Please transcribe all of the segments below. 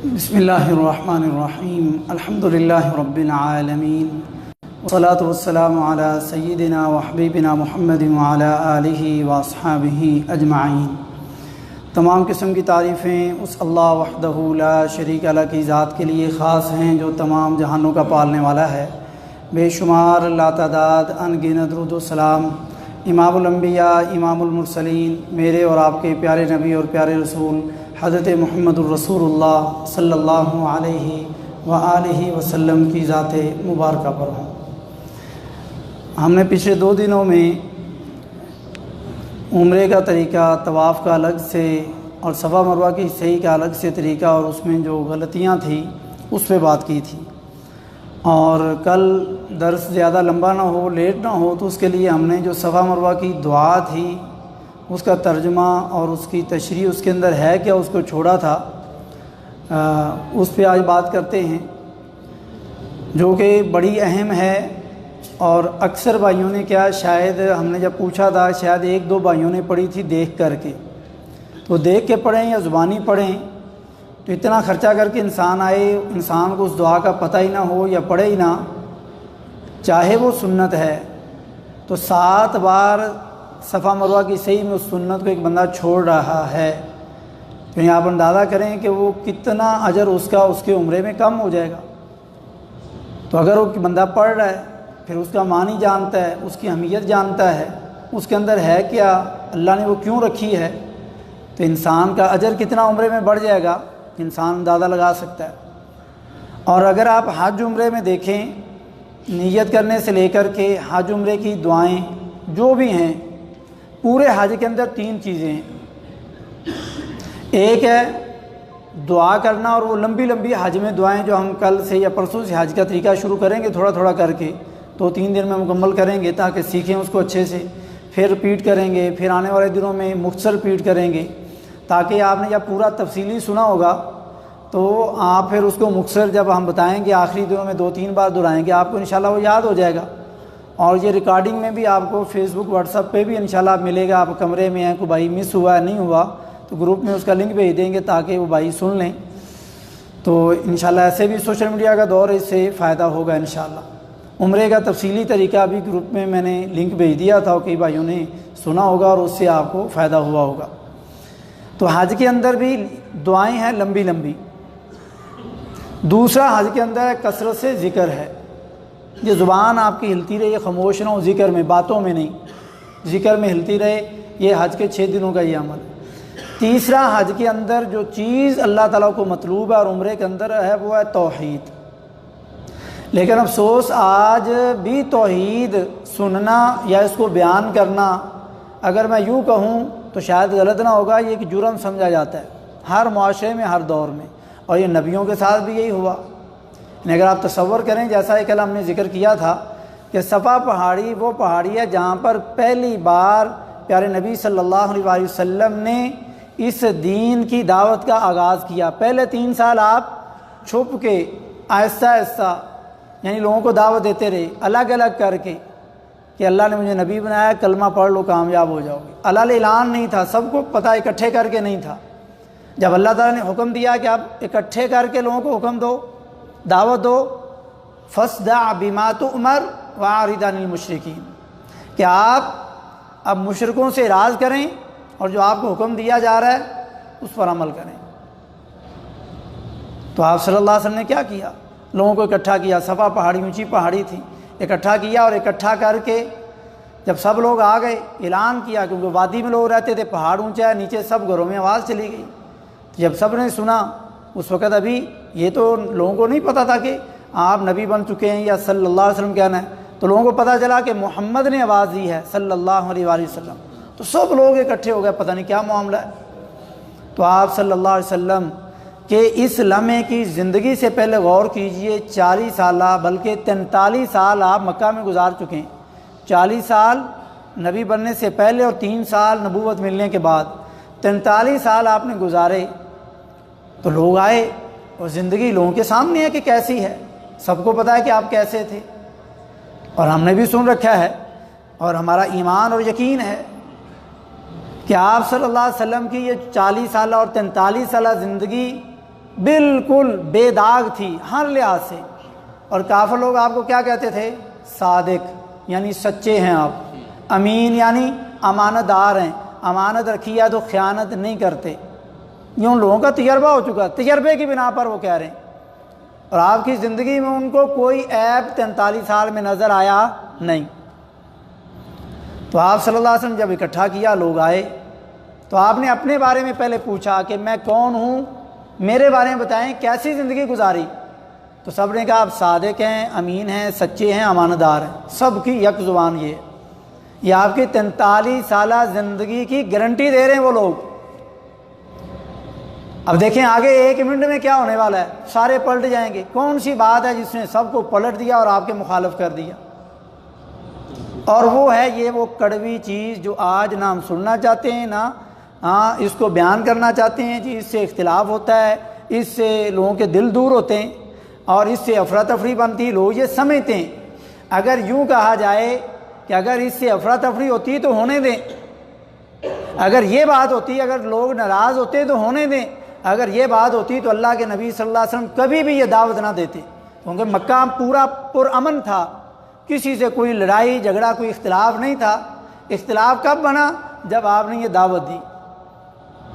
بسم اللہ الرحمن الرحیم الحمدللہ رب العالمین والصلاة والسلام علی سیدنا و حبیبنا محمد وعلی آلہ واصحابہ اجمعین۔ تمام قسم کی تعریفیں اس اللہ وحدہ لا شریک لہ کی ذات کے لیے خاص ہیں جو تمام جہانوں کا پالنے والا ہے۔ بے شمار لاتعداد ان گنت درود و سلام امام الانبیاء امام المرسلین میرے اور آپ کے پیارے نبی اور پیارے رسول حضرت محمد الرسول اللہ صلی اللہ علیہ وآلہ وسلم کی ذات مبارکہ پر ہوں۔ ہم نے پچھلے 2 دنوں میں عمرے کا طریقہ، طواف کا الگ سے اور صفا مروہ کی صحیح کا الگ سے طریقہ اور اس میں جو غلطیاں تھیں اس پہ بات کی تھی، اور کل درس زیادہ لمبا نہ ہو، لیٹ نہ ہو، تو اس کے لیے ہم نے جو صفا مروہ کی دعا تھی اس کا ترجمہ اور اس کی تشریح اس کے اندر ہے کیا اس کو چھوڑا تھا، اس پہ آج بات کرتے ہیں جو کہ بڑی اہم ہے۔ اور اکثر بھائیوں نے کیا، شاید ہم نے جب پوچھا تھا شاید 1-2 بھائیوں نے پڑھی تھی دیکھ کر کے، تو دیکھ کے پڑھیں یا زبانی پڑھیں تو اتنا خرچہ کر کے انسان آئے، انسان کو اس دعا کا پتہ ہی نہ ہو یا پڑھے ہی نہ، چاہے وہ سنت ہے تو 7 بار صفا مروہ کی صحیح میں اس سنت کو ایک بندہ چھوڑ رہا ہے، تو یہاں آپ اندازہ کریں کہ وہ کتنا اجر اس کے عمرے میں کم ہو جائے گا۔ تو اگر وہ بندہ پڑھ رہا ہے، پھر اس کا معنی جانتا ہے، اس کی اہمیت جانتا ہے، اس کے اندر ہے کیا، اللہ نے وہ کیوں رکھی ہے، تو انسان کا اجر کتنا عمرے میں بڑھ جائے گا انسان اندازہ لگا سکتا ہے۔ اور اگر آپ حج عمرے میں دیکھیں، نیت کرنے سے لے کر کے حج عمرے کی دعائیں جو بھی ہیں، پورے حج کے اندر 3 چیزیں ہیں۔ ایک ہے دعا کرنا، اور وہ لمبی لمبی حج میں دعائیں جو ہم کل سے یا پرسوں سے حج کا طریقہ شروع کریں گے تھوڑا تھوڑا کر کے، 2-3 دن میں مکمل کریں گے تاکہ سیکھیں اس کو اچھے سے، پھر ریپیٹ کریں گے، پھر آنے والے دنوں میں مختصر ریپیٹ کریں گے، تاکہ آپ نے جب پورا تفصیلی سنا ہوگا تو آپ پھر اس کو مختصر جب ہم بتائیں گے آخری دنوں میں 2-3 بار دہرائیں گے، آپ کو انشاءاللہ وہ یاد ہو جائے گا۔ اور یہ ریکارڈنگ میں بھی آپ کو فیس بک واٹس ایپ پہ بھی انشاءاللہ ملے گا، آپ کمرے میں ہیں کوئی بھائی مس ہوا ہے نہیں ہوا تو گروپ میں اس کا لنک بھیج دیں گے تاکہ وہ بھائی سن لیں، تو انشاءاللہ ایسے بھی سوشل میڈیا کا دور ہے، اس سے فائدہ ہوگا انشاءاللہ۔ عمرے کا تفصیلی طریقہ بھی گروپ میں نے لنک بھیج دیا تھا، اور کئی بھائیوں نے سنا ہوگا اور اس سے آپ کو فائدہ ہوا ہوگا۔ تو حج کے اندر بھی دعائیں ہیں لمبی لمبی۔ دوسرا حج کے اندر کثرت سے ذکر ہے، یہ زبان آپ کی ہلتی رہے، یہ خاموش نہ ہو، ذکر میں، باتوں میں نہیں، ذکر میں ہلتی رہے، یہ حج کے 6 دنوں کا یہ عمل ہے۔ تیسرا حج کے اندر جو چیز اللہ تعالیٰ کو مطلوب ہے اور عمرے کے اندر ہے وہ ہے توحید۔ لیکن افسوس آج بھی توحید سننا یا اس کو بیان کرنا، اگر میں یوں کہوں تو شاید غلط نہ ہوگا، یہ ایک جرم سمجھا جاتا ہے ہر معاشرے میں، ہر دور میں، اور یہ نبیوں کے ساتھ بھی یہی ہوا۔ اگر آپ تصور کریں، جیسا کہ کل ہم نے ذکر کیا تھا کہ صفا پہاڑی وہ پہاڑی ہے جہاں پر پہلی بار پیارے نبی صلی اللہ علیہ وسلم نے اس دین کی دعوت کا آغاز کیا۔ پہلے 3 سال آپ چھپ کے آہستہ آہستہ یعنی لوگوں کو دعوت دیتے رہے، الگ الگ کر کے کہ اللہ نے مجھے نبی بنایا، کلمہ پڑھ لو کامیاب ہو جاؤ گے۔ علل اعلان نہیں تھا، سب کو پتہ، اکٹھے کر کے نہیں تھا۔ جب اللہ تعالیٰ نے حکم دیا کہ آپ اکٹھے کر کے لوگوں کو حکم دو، دعوت دو، فاصدع بما تؤمر واعرض عن المشرکین، کہ آپ اب مشرکوں سے اعراض کریں اور جو آپ کو حکم دیا جا رہا ہے اس پر عمل کریں۔ تو آپ صلی اللہ علیہ وسلم نے کیا کیا، لوگوں کو اکٹھا کیا۔ صفا پہاڑی اونچی پہاڑی تھی، اکٹھا کیا، اور اکٹھا کر کے جب سب لوگ آ گئے اعلان کیا، کیونکہ وادی میں لوگ رہتے تھے، پہاڑ اونچا ہے، نیچے سب گھروں میں آواز چلی گئی۔ جب سب نے سنا، اس وقت ابھی یہ تو لوگوں کو نہیں پتہ تھا کہ آپ نبی بن چکے ہیں یا صلی اللہ علیہ وسلم کہنا ہے، تو لوگوں کو پتہ چلا کہ محمد نے آواز دی ہے صلی اللہ علیہ وسلم، تو سب لوگ اکٹھے ہو گئے، پتہ نہیں کیا معاملہ ہے۔ تو آپ صلی اللہ علیہ وسلم کہ اس لمحے کی زندگی سے پہلے غور کیجئے، 40 سالہ بلکہ 43 سال آپ مکہ میں گزار چکے ہیں۔ 40 سال نبی بننے سے پہلے اور 3 سال نبوت ملنے کے بعد، 43 سال آپ نے گزارے۔ تو لوگ آئے اور زندگی لوگوں کے سامنے ہے کہ کیسی ہے، سب کو پتہ ہے کہ آپ کیسے تھے، اور ہم نے بھی سن رکھا ہے، اور ہمارا ایمان اور یقین ہے کہ آپ صلی اللہ علیہ وسلم کی یہ 40 سالہ اور 43 سالہ زندگی بالکل بے داغ تھی ہر لحاظ سے. اور کافر لوگ آپ کو کیا کہتے تھے؟ صادق یعنی سچے ہیں آپ. امین یعنی امانت دار ہیں، امانت رکھی ہے تو خیانت نہیں کرتے. یہ ان لوگوں کا تجربہ ہو چکا، تجربے کی بنا پر وہ کہہ رہے ہیں. اور آپ کی زندگی میں ان کو کوئی عیب 43 سال میں نظر آیا نہیں. تو آپ صلی اللہ علیہ وسلم جب اکٹھا کیا، لوگ آئے تو آپ نے اپنے بارے میں پہلے پوچھا کہ میں کون ہوں، میرے بارے میں بتائیں کیسی زندگی گزاری. تو سب نے کہا آپ صادق ہیں، امین ہیں، سچے ہیں، امانت دار ہیں. سب کی یک زبان یہ آپ کی 43 سالہ زندگی کی گارنٹی دے رہے ہیں وہ لوگ. اب دیکھیں آگے 1 منٹ میں کیا ہونے والا ہے، سارے پلٹ جائیں گے. کون سی بات ہے جس نے سب کو پلٹ دیا اور آپ کے مخالف کر دیا؟ اور وہ ہے یہ وہ کڑوی چیز جو آج نہ ہم سننا چاہتے ہیں، نہ اس کو بیان کرنا چاہتے ہیں. جی اس سے اختلاف ہوتا ہے، اس سے لوگوں کے دل دور ہوتے ہیں اور اس سے افراتفری بنتی ہے. لوگ یہ سمجھتے ہیں اگر یوں کہا جائے کہ اگر اس سے افراتفری ہوتی تو ہونے دیں، اگر یہ بات ہوتی، اگر لوگ ناراض ہوتے تو ہونے دیں، اگر یہ بات ہوتی تو اللہ کے نبی صلی اللہ علیہ وسلم کبھی بھی یہ دعوت نہ دیتے. کیونکہ مکہ پورا پرامن تھا، کسی سے کوئی لڑائی جھگڑا کوئی اختلاف نہیں تھا. اختلاف کب بنا؟ جب آپ نے یہ دعوت دی.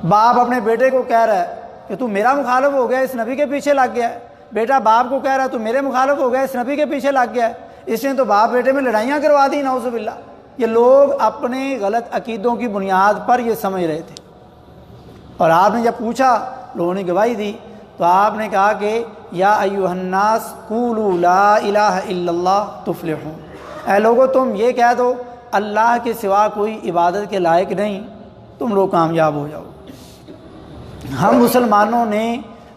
باپ اپنے بیٹے کو کہہ رہا ہے کہ تو میرا مخالف ہو گیا، اس نبی کے پیچھے لگ گیا ہے. بیٹا باپ کو کہہ رہا ہے تو میرے مخالف ہو گیا، اس نبی کے پیچھے لگ گیا ہے. اس نے تو باپ بیٹے میں لڑائیاں کروا دی، نعوذ باللہ. یہ لوگ اپنے غلط عقیدوں کی بنیاد پر یہ سمجھ رہے تھے. اور آپ نے جب پوچھا، لوگوں نے گواہی دی، تو آپ نے کہا کہ یا ایھا الناس قولوا لا الہ الا اللہ تفلحون. اے لوگو تم یہ کہہ دو اللہ کے سوا کوئی عبادت کے لائق نہیں، تم لوگ کامیاب ہو جاؤ. ہم مسلمانوں نے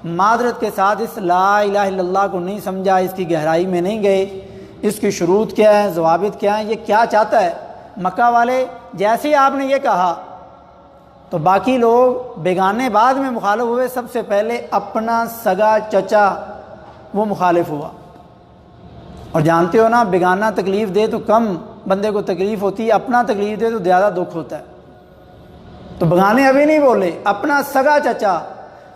معذرت کے ساتھ اس لا الہ الا اللہ کو نہیں سمجھا، اس کی گہرائی میں نہیں گئے. اس کی شروط کیا ہے، ضوابط کیا ہیں، یہ کیا چاہتا ہے. مکہ والے جیسے ہی آپ نے یہ کہا تو باقی لوگ بیگانے بعد میں مخالف ہوئے. سب سے پہلے اپنا سگا چچا وہ مخالف ہوا. اور جانتے ہو نا، بیگانہ تکلیف دے تو کم بندے کو تکلیف ہوتی ہے، اپنا تکلیف دے تو زیادہ دکھ ہوتا ہے. تو بیگانے ابھی نہیں بولے، اپنا سگا چچا،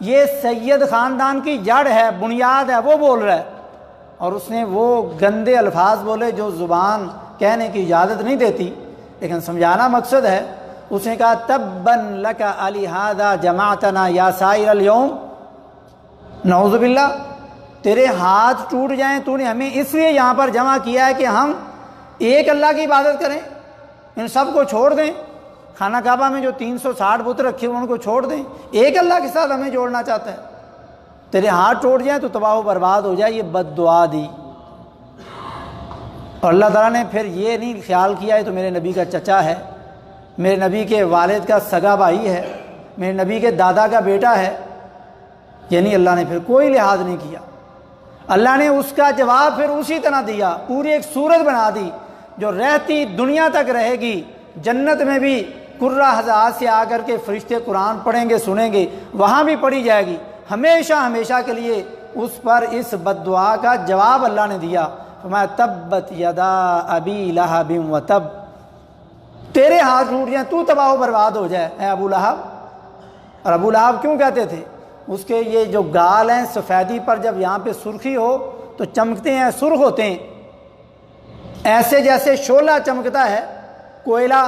یہ سید خاندان کی جڑ ہے، بنیاد ہے، وہ بول رہا ہے. اور اس نے وہ گندے الفاظ بولے جو زبان کہنے کی اجازت نہیں دیتی، لیکن سمجھانا مقصد ہے. اس نے کہا تباً لک لہذا جمعتنا یا سائر الیوم. نعوذ باللہ، تیرے ہاتھ ٹوٹ جائیں، تو نے ہمیں اس لیے یہاں پر جمع کیا ہے کہ ہم ایک اللہ کی عبادت کریں، ان سب کو چھوڑ دیں. خانہ کعبہ میں جو 360 بت رکھے ہوئے ان کو چھوڑ دیں، ایک اللہ کے ساتھ ہمیں جوڑنا چاہتا ہے. تیرے ہاتھ ٹوٹ جائیں تو تباہ و برباد ہو جائے. یہ بد دعا دی. اور اللہ تعالیٰ نے پھر یہ نہیں خیال کیا ہے تو میرے نبی کا چچا ہے، میرے نبی کے والد کا سگا بھائی ہے، میرے نبی کے دادا کا بیٹا ہے. یعنی اللہ نے پھر کوئی لحاظ نہیں کیا. اللہ نے اس کا جواب پھر اسی طرح دیا. پوری ایک صورت بنا دی جو رہتی دنیا تک رہے گی. جنت میں بھی قرہ حضرات سے آ کر کے فرشتے قرآن پڑھیں گے، سنیں گے، وہاں بھی پڑھی جائے گی. ہمیشہ ہمیشہ کے لیے اس پر اس بد دعا کا جواب اللہ نے دیا. فرمایا تبت یدا ابی لہب وتب. تیرے ہاتھ ٹوٹ جائیں، تو تباہ و برباد ہو جائے اے ابو لہب. اور ابو لہب کیوں کہتے تھے؟ اس کے یہ جو گال ہیں سفیدی پر جب یہاں پہ سرخی ہو تو چمکتے ہیں، سرخ ہوتے ہیں، ایسے جیسے شعلہ چمکتا ہے کوئلہ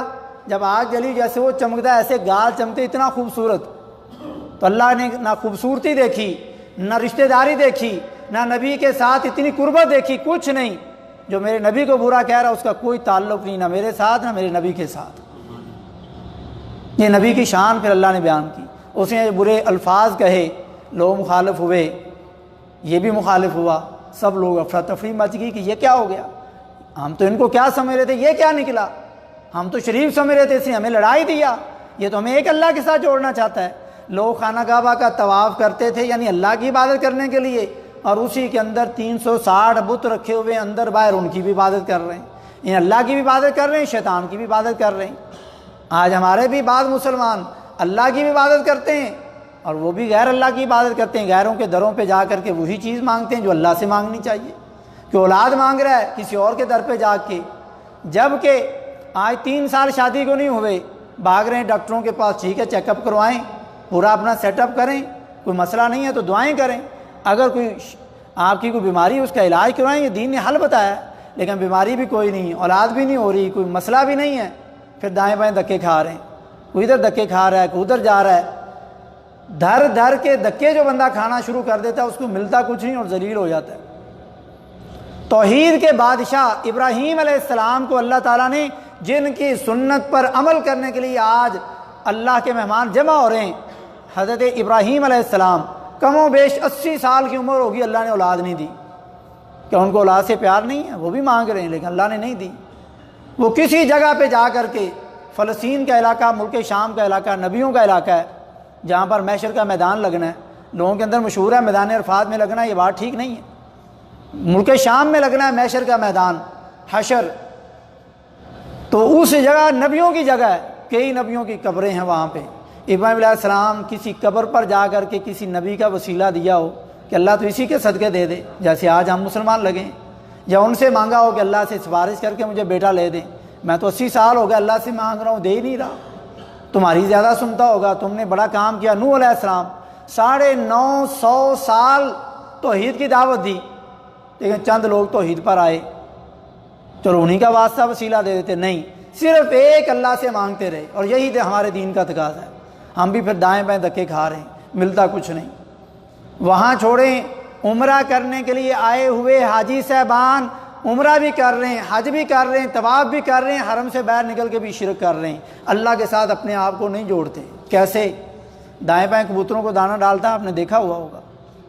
جب آگ جلی جیسے وہ چمکتا ہے، ایسے گال چمکتے، اتنا خوبصورت. تو اللہ نے نہ خوبصورتی دیکھی، نہ رشتہ داری دیکھی، نہ نبی کے ساتھ اتنی قربت دیکھی، کچھ نہیں. جو میرے نبی کو برا کہہ رہا اس کا کوئی تعلق نہیں، نہ میرے ساتھ نہ میرے نبی کے ساتھ. یہ نبی کی شان پھر اللہ نے بیان کی. اس نے برے الفاظ کہے، لوگ مخالف ہوئے، یہ بھی مخالف ہوا. سب لوگ افراتفری مچ گئی کہ یہ کیا ہو گیا، ہم تو ان کو کیا سمجھ رہے تھے، یہ کیا نکلا، ہم تو شریف سمجھ رہے تھے، اس نے ہمیں لڑائی دیا، یہ تو ہمیں ایک اللہ کے ساتھ جوڑنا چاہتا ہے. لوگ خانہ کعبہ کا طواف کرتے تھے یعنی اللہ کی عبادت کرنے کے لیے، اور اسی کے اندر 360 بت رکھے ہوئے اندر باہر ان کی بھی عبادت کر رہے ہیں. یعنی اللہ کی بھی عبادت کر رہے ہیں، شیطان کی بھی عبادت کر رہے ہیں. آج ہمارے بھی بعض مسلمان اللہ کی بھی عبادت کرتے ہیں اور وہ بھی غیر اللہ کی عبادت کرتے ہیں. غیروں کے دروں پہ جا کر کے وہی چیز مانگتے ہیں جو اللہ سے مانگنی چاہیے. کہ اولاد مانگ رہا ہے کسی اور کے در پہ جا کے، جب کہ آج 3 سال شادی کو نہیں ہوئے، بھاگ رہے ہیں ڈاکٹروں کے پاس. ٹھیک ہے، چیک اپ کروائیں، پورا اپنا سیٹ اپ کریں، کوئی مسئلہ نہیں ہے تو دعائیں کریں، اگر کوئی آپ کی کوئی بیماری ہے اس کا علاج کروائیں، یہ دین نے حل بتایا ہے۔ لیکن بیماری بھی کوئی نہیں، اولاد بھی نہیں ہو رہی، کوئی مسئلہ بھی نہیں ہے، پھر دائیں بائیں دھکے کھا رہے ہیں، کوئی ادھر دھکے کھا رہا ہے، کوئی ادھر جا رہا ہے۔ دھر دھر کے دھکے جو بندہ کھانا شروع کر دیتا ہے اس کو ملتا کچھ نہیں اور ذلیل ہو جاتا ہے۔ توحید کے بادشاہ ابراہیم علیہ السلام کو اللہ تعالیٰ نے جن کی سنت پر عمل کرنے کے لیے آج اللہ کے مہمان جمع ہو رہے ہیں، حضرت ابراہیم علیہ السلام کم و بیش 80 سال کی عمر ہوگی، اللہ نے اولاد نہیں دی۔ کیا ان کو اولاد سے پیار نہیں ہے؟ وہ بھی مانگ رہے ہیں لیکن اللہ نے نہیں دی۔ وہ کسی جگہ پہ جا کر کے، فلسطین کا علاقہ، ملک شام کا علاقہ نبیوں کا علاقہ ہے، جہاں پر محشر کا میدان لگنا ہے، لوگوں کے اندر مشہور ہے میدان عرفات میں لگنا، یہ بات ٹھیک نہیں ہے۔ ملک شام میں لگنا ہے محشر کا میدان، حشر، تو اس جگہ نبیوں کی جگہ ہے، کئی نبیوں کی قبریں ہیں وہاں پہ۔ ابراہیم علیہ السلام کسی قبر پر جا کر کے کسی نبی کا وسیلہ دیا ہو کہ اللہ تو اسی کے صدقے دے دے، جیسے آج ہم مسلمان لگیں، یا ان سے مانگا ہو کہ اللہ سے سفارش کر کے مجھے بیٹا لے دیں، میں تو 80 سال ہو گیا اللہ سے مانگ رہا ہوں، دے ہی نہیں رہا، تمہاری زیادہ سنتا ہوگا، تم نے بڑا کام کیا۔ نوح علیہ السلام 950 سال توحید کی دعوت دی، لیکن چند لوگ توحید پر آئے، چلو انہی کا واسطہ وسیلہ دے دیتے، نہیں، صرف ایک اللہ سے مانگتے رہے، اور یہی ہمارے دین کا تقاضا ہے۔ ہم بھی پھر دائیں بائیں دھکے کھا رہے ہیں، ملتا کچھ نہیں۔ وہاں چھوڑیں، عمرہ کرنے کے لیے آئے ہوئے حاجی صاحبان عمرہ بھی کر رہے ہیں، حج بھی کر رہے ہیں، طواف بھی کر رہے ہیں، حرم سے باہر نکل کے بھی شرک کر رہے ہیں، اللہ کے ساتھ اپنے آپ کو نہیں جوڑتے۔ کیسے؟ دائیں بائیں کبوتروں کو دانہ ڈالتا ہے، آپ نے دیکھا ہوا ہوگا،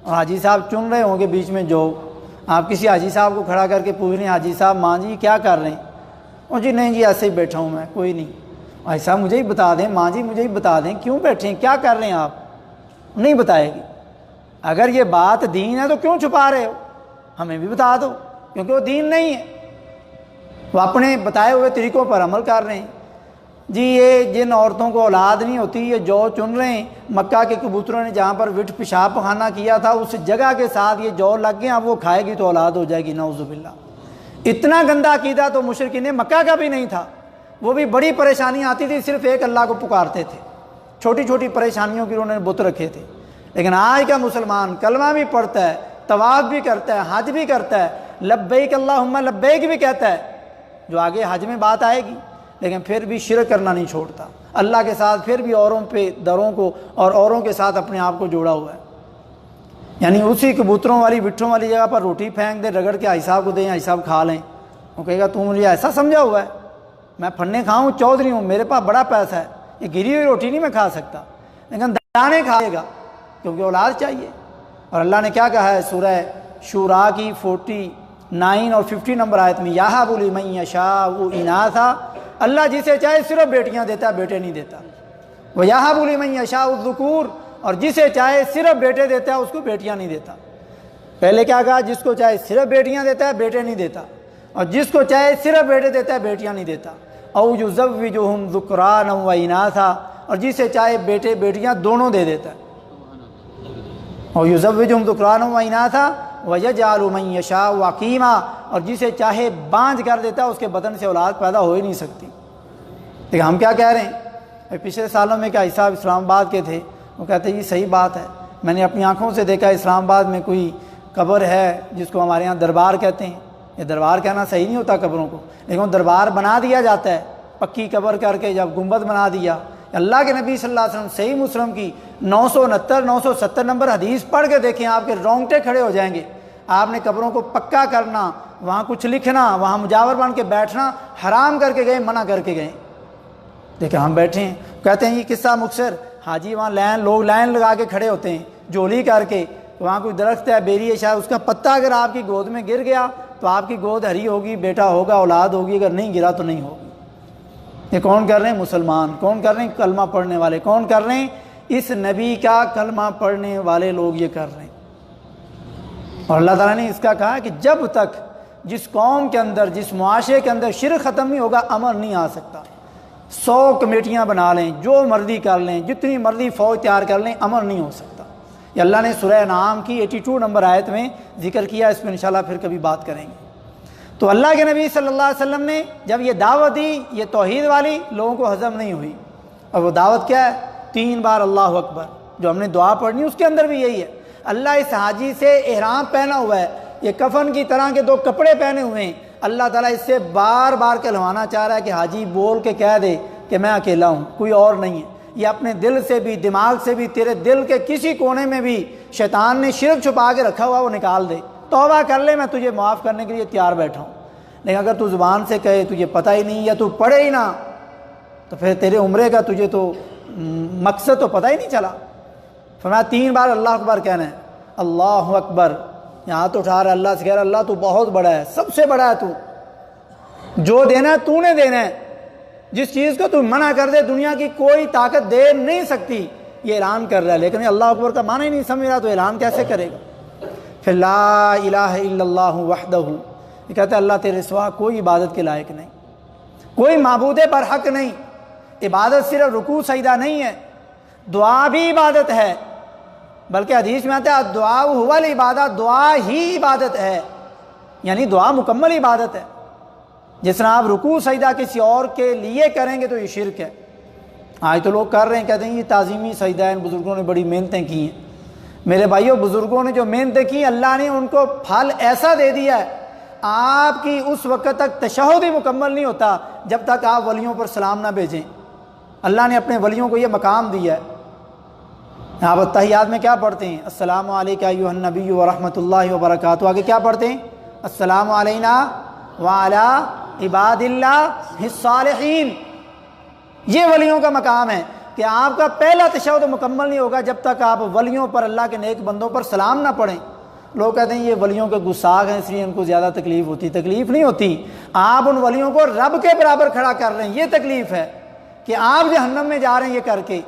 اور حاجی صاحب چن رہے ہوں گے بیچ میں، جو آپ کسی حاجی صاحب کو کھڑا کر کے پوچھ رہے ہیں، حاجی صاحب ماں جی کیا کر رہے ہیں؟ اور جی نہیں جی ایسے ہی بیٹھا ہوں میں، کوئی نہیں۔ ایسا مجھے ہی بتا دیں، ماں جی مجھے ہی بتا دیں کیوں بیٹھے ہیں، کیا کر رہے ہیں آپ؟ نہیں بتائے گی۔ اگر یہ بات دین ہے تو کیوں چھپا رہے ہو؟ ہمیں بھی بتا دو، کیونکہ وہ دین نہیں ہے، وہ اپنے بتائے ہوئے طریقوں پر عمل کر رہے ہیں۔ جی یہ جن عورتوں کو اولاد نہیں ہوتی، یہ جو چن رہے ہیں، مکہ کے کبوتروں نے جہاں پر وٹھ پیشاب پخانہ کیا تھا اس جگہ کے ساتھ یہ جو لگ گئے، اب وہ کھائے گی تو اولاد ہو جائے گی، نعوذ باللہ۔ اتنا گندا عقیدہ تو مشرکین مکہ کا بھی نہیں تھا، وہ بھی بڑی پریشانی آتی تھی، صرف ایک اللہ کو پکارتے تھے، چھوٹی چھوٹی پریشانیوں کی انہوں نے بت رکھے تھے۔ لیکن آج کا مسلمان کلمہ بھی پڑھتا ہے، طواف بھی کرتا ہے، حج بھی کرتا ہے، لبیک اللہم لبیک بھی کہتا ہے، جو آگے حج میں بات آئے گی، لیکن پھر بھی شرک کرنا نہیں چھوڑتا اللہ کے ساتھ، پھر بھی اوروں پہ دروں کو اور اوروں کے ساتھ اپنے آپ کو جوڑا ہوا ہے۔ یعنی اسی کبوتروں والی وٹھوں والی جگہ پر روٹی پھینک دے، رگڑ کے حاجی صاحب کو دیں، حاجی صاحب کھا لیں، وہ کہے گا تو مجھے ایسا سمجھا ہوا ہے، میں پھنے کھاؤں، چودھری ہوں، میرے پاس بڑا پیسہ ہے، یہ گری ہوئی روٹی نہیں میں کھا سکتا، لیکن دانے کھائے گا کیونکہ اولاد چاہیے۔ اور اللہ نے کیا کہا ہے سورہ شورا کی 49 اور 50 نمبر آیت میں، یہب لمن یشاء اناثا، اللہ جسے چاہے صرف بیٹیاں دیتا ہے، بیٹے نہیں دیتا۔ وَیَہَبُ لِمَن یَشَاءُ الذُّکُورَ، اور جسے چاہے صرف بیٹے دیتا ہے، اس کو بیٹیاں نہیں دیتا۔ پہلے کیا کہا؟ جس کو چاہے صرف بیٹیاں دیتا ہے، بیٹے نہیں دیتا، اور جس کو چاہے صرف بیٹے دیتا ہے، بیٹیاں نہیں دیتا۔ اَوْ يُزَوِّجُهُمْ ذُكْرَانًا وَإِنَاثًا، اور جسے چاہے بیٹے بیٹیاں دونوں دے دیتا ہے۔ اور يُزَوِّجُهُمْ ذُكْرَانًا وَإِنَاثًا وَيَجْعَلُ مَن يَشَاءُ عَقِيمًا، اور جسے چاہے بانجھ کر دیتا ہے، اس کے بدن سے اولاد پیدا ہو ہی نہیں سکتی۔ لیکن ہم کیا کہہ رہے ہیں؟ پچھلے سالوں میں کیا صاحب اسلام آباد کے تھے، وہ کہتے ہیں یہ صحیح بات ہے، میں نے اپنی آنکھوں سے دیکھا اسلام آباد میں کوئی قبر ہے جس کو ہمارے ہاں دربار کہتے ہیں۔ یہ دربار کہنا صحیح نہیں ہوتا قبروں کو، لیکن وہ دربار بنا دیا جاتا ہے پکی قبر کر کے، جب گنبد بنا دیا۔ اللہ کے نبی صلی اللہ علیہ وسلم صحیح مسلم کی 969 970 نمبر حدیث پڑھ کے دیکھیں، آپ کے رونگٹے کھڑے ہو جائیں گے۔ آپ نے قبروں کو پکا کرنا، وہاں کچھ لکھنا، وہاں مجاور بن کے بیٹھنا حرام کر کے گئے، منع کر کے گئے۔ دیکھیں ہم بیٹھے ہیں، کہتے ہیں یہ قصہ مختصر، حاجی وہاں لوگ لائن لگا کے کھڑے ہوتے ہیں جولی کر کے، وہاں کوئی درخت ہے، بیری ہے، شاید اس کا پتا اگر آپ کی گود میں گر گیا تو آپ کی گود ہری ہوگی، بیٹا ہوگا، اولاد ہوگی، اگر نہیں گرا تو نہیں ہوگی۔ یہ کون کر رہے ہیں؟ مسلمان۔ کون کر رہے ہیں؟ کلمہ پڑھنے والے۔ کون کر رہے ہیں؟ اس نبی کا کلمہ پڑھنے والے لوگ یہ کر رہے ہیں۔ اور اللہ تعالیٰ نے اس کا کہا کہ جب تک جس قوم کے اندر، جس معاشرے کے اندر شرک ختم نہیں ہوگا، امن نہیں آ سکتا۔ 100 کمیٹیاں بنا لیں، جو مرضی کر لیں، جتنی مرضی فوج تیار کر لیں، امن نہیں ہو سکتا۔ یہ اللہ نے سورہ انعام کی 82 نمبر آیت میں ذکر کیا، اس پہ انشاءاللہ پھر کبھی بات کریں گے۔ تو اللہ کے نبی صلی اللہ علیہ وسلم نے جب یہ دعوت دی، یہ توحید والی، لوگوں کو ہضم نہیں ہوئی، اور وہ دعوت کیا ہے؟ 3 بار اللہ اکبر، جو ہم نے دعا پڑھنی اس کے اندر بھی یہی ہے۔ اللہ اس حاجی سے احرام پہنا ہوا ہے، یہ کفن کی طرح کے 2 کپڑے پہنے ہوئے ہیں، اللہ تعالیٰ اس سے بار بار کہلوانا چاہ رہا ہے کہ حاجی بول کے کہہ دے کہ میں اکیلا ہوں، کوئی اور نہیں ہے۔ یہ اپنے دل سے بھی، دماغ سے بھی، تیرے دل کے کسی کونے میں بھی شیطان نے شرک چھپا کے رکھا ہوا وہ نکال دے، توبہ کر لے، میں تجھے معاف کرنے کے لیے تیار بیٹھا ہوں۔ لیکن اگر تو زبان سے کہے تجھے پتہ ہی نہیں یا تو پڑھے ہی نہ، تو پھر تیرے عمرے کا تجھے تو مقصد تو پتہ ہی نہیں چلا۔ فرمایا 3 بار اللہ اکبر کہنا ہے، اللہ اکبر، یہاں تو اٹھا رہا ہے، اللہ سے کہہ رہا ہے اللہ تو بہت بڑا ہے، سب سے بڑا ہے، تو جو دینا ہے تو نے دینا ہے، جس چیز کو تو منع کر دے دنیا کی کوئی طاقت دے نہیں سکتی، یہ اعلان کر رہا ہے۔ لیکن اللہ اکبر کا معنی ہی نہیں سمجھ رہا تو اعلان کیسے کرے گا؟ پھر لا الہ الا اللہ وحدہ، یہ کہتا ہے اللہ تیرے سوا کوئی عبادت کے لائق نہیں، کوئی معبود برحق نہیں۔ عبادت صرف رکوع سجدہ نہیں ہے، دعا بھی عبادت ہے، بلکہ حدیث میں آتا ہے دعا هو العبادت، دعا ہی عبادت ہے، یعنی دعا مکمل عبادت ہے۔ جس طرح آپ رکوع سجدہ کسی اور کے لیے کریں گے تو یہ شرک ہے۔ آج تو لوگ کر رہے ہیں، کہتے ہیں یہ تعظیمی سجدہ ہے، ان بزرگوں نے بڑی محنتیں کی ہیں۔ میرے بھائیوں، بزرگوں نے جو محنتیں کی اللہ نے ان کو پھل ایسا دے دیا ہے، آپ کی اس وقت تک تشہد ہی مکمل نہیں ہوتا جب تک آپ ولیوں پر سلام نہ بھیجیں۔ اللہ نے اپنے ولیوں کو یہ مقام دیا ہے۔ آپ اتحیات میں کیا پڑھتے ہیں؟ السلام علیکم ایھا النبی ورحمۃ اللہ وبرکاتہ، آگے کیا پڑھتے ہیں؟ السلام علینا وعلی عباد اللہ الصالحین۔ یہ ولیوں کا مقام ہے کہ آپ کا پہلا تشہد مکمل نہیں ہوگا جب تک آپ ولیوں پر، اللہ کے نیک بندوں پر سلام نہ پڑھیں۔ لوگ کہتے ہیں یہ ولیوں کے گستاخ ہیں اس لیے ان کو زیادہ تکلیف ہوتی، تکلیف نہیں ہوتی، آپ ان ولیوں کو رب کے برابر کھڑا کر رہے ہیں، یہ تکلیف ہے کہ آپ جہنم میں جا رہے ہیں یہ کر کے۔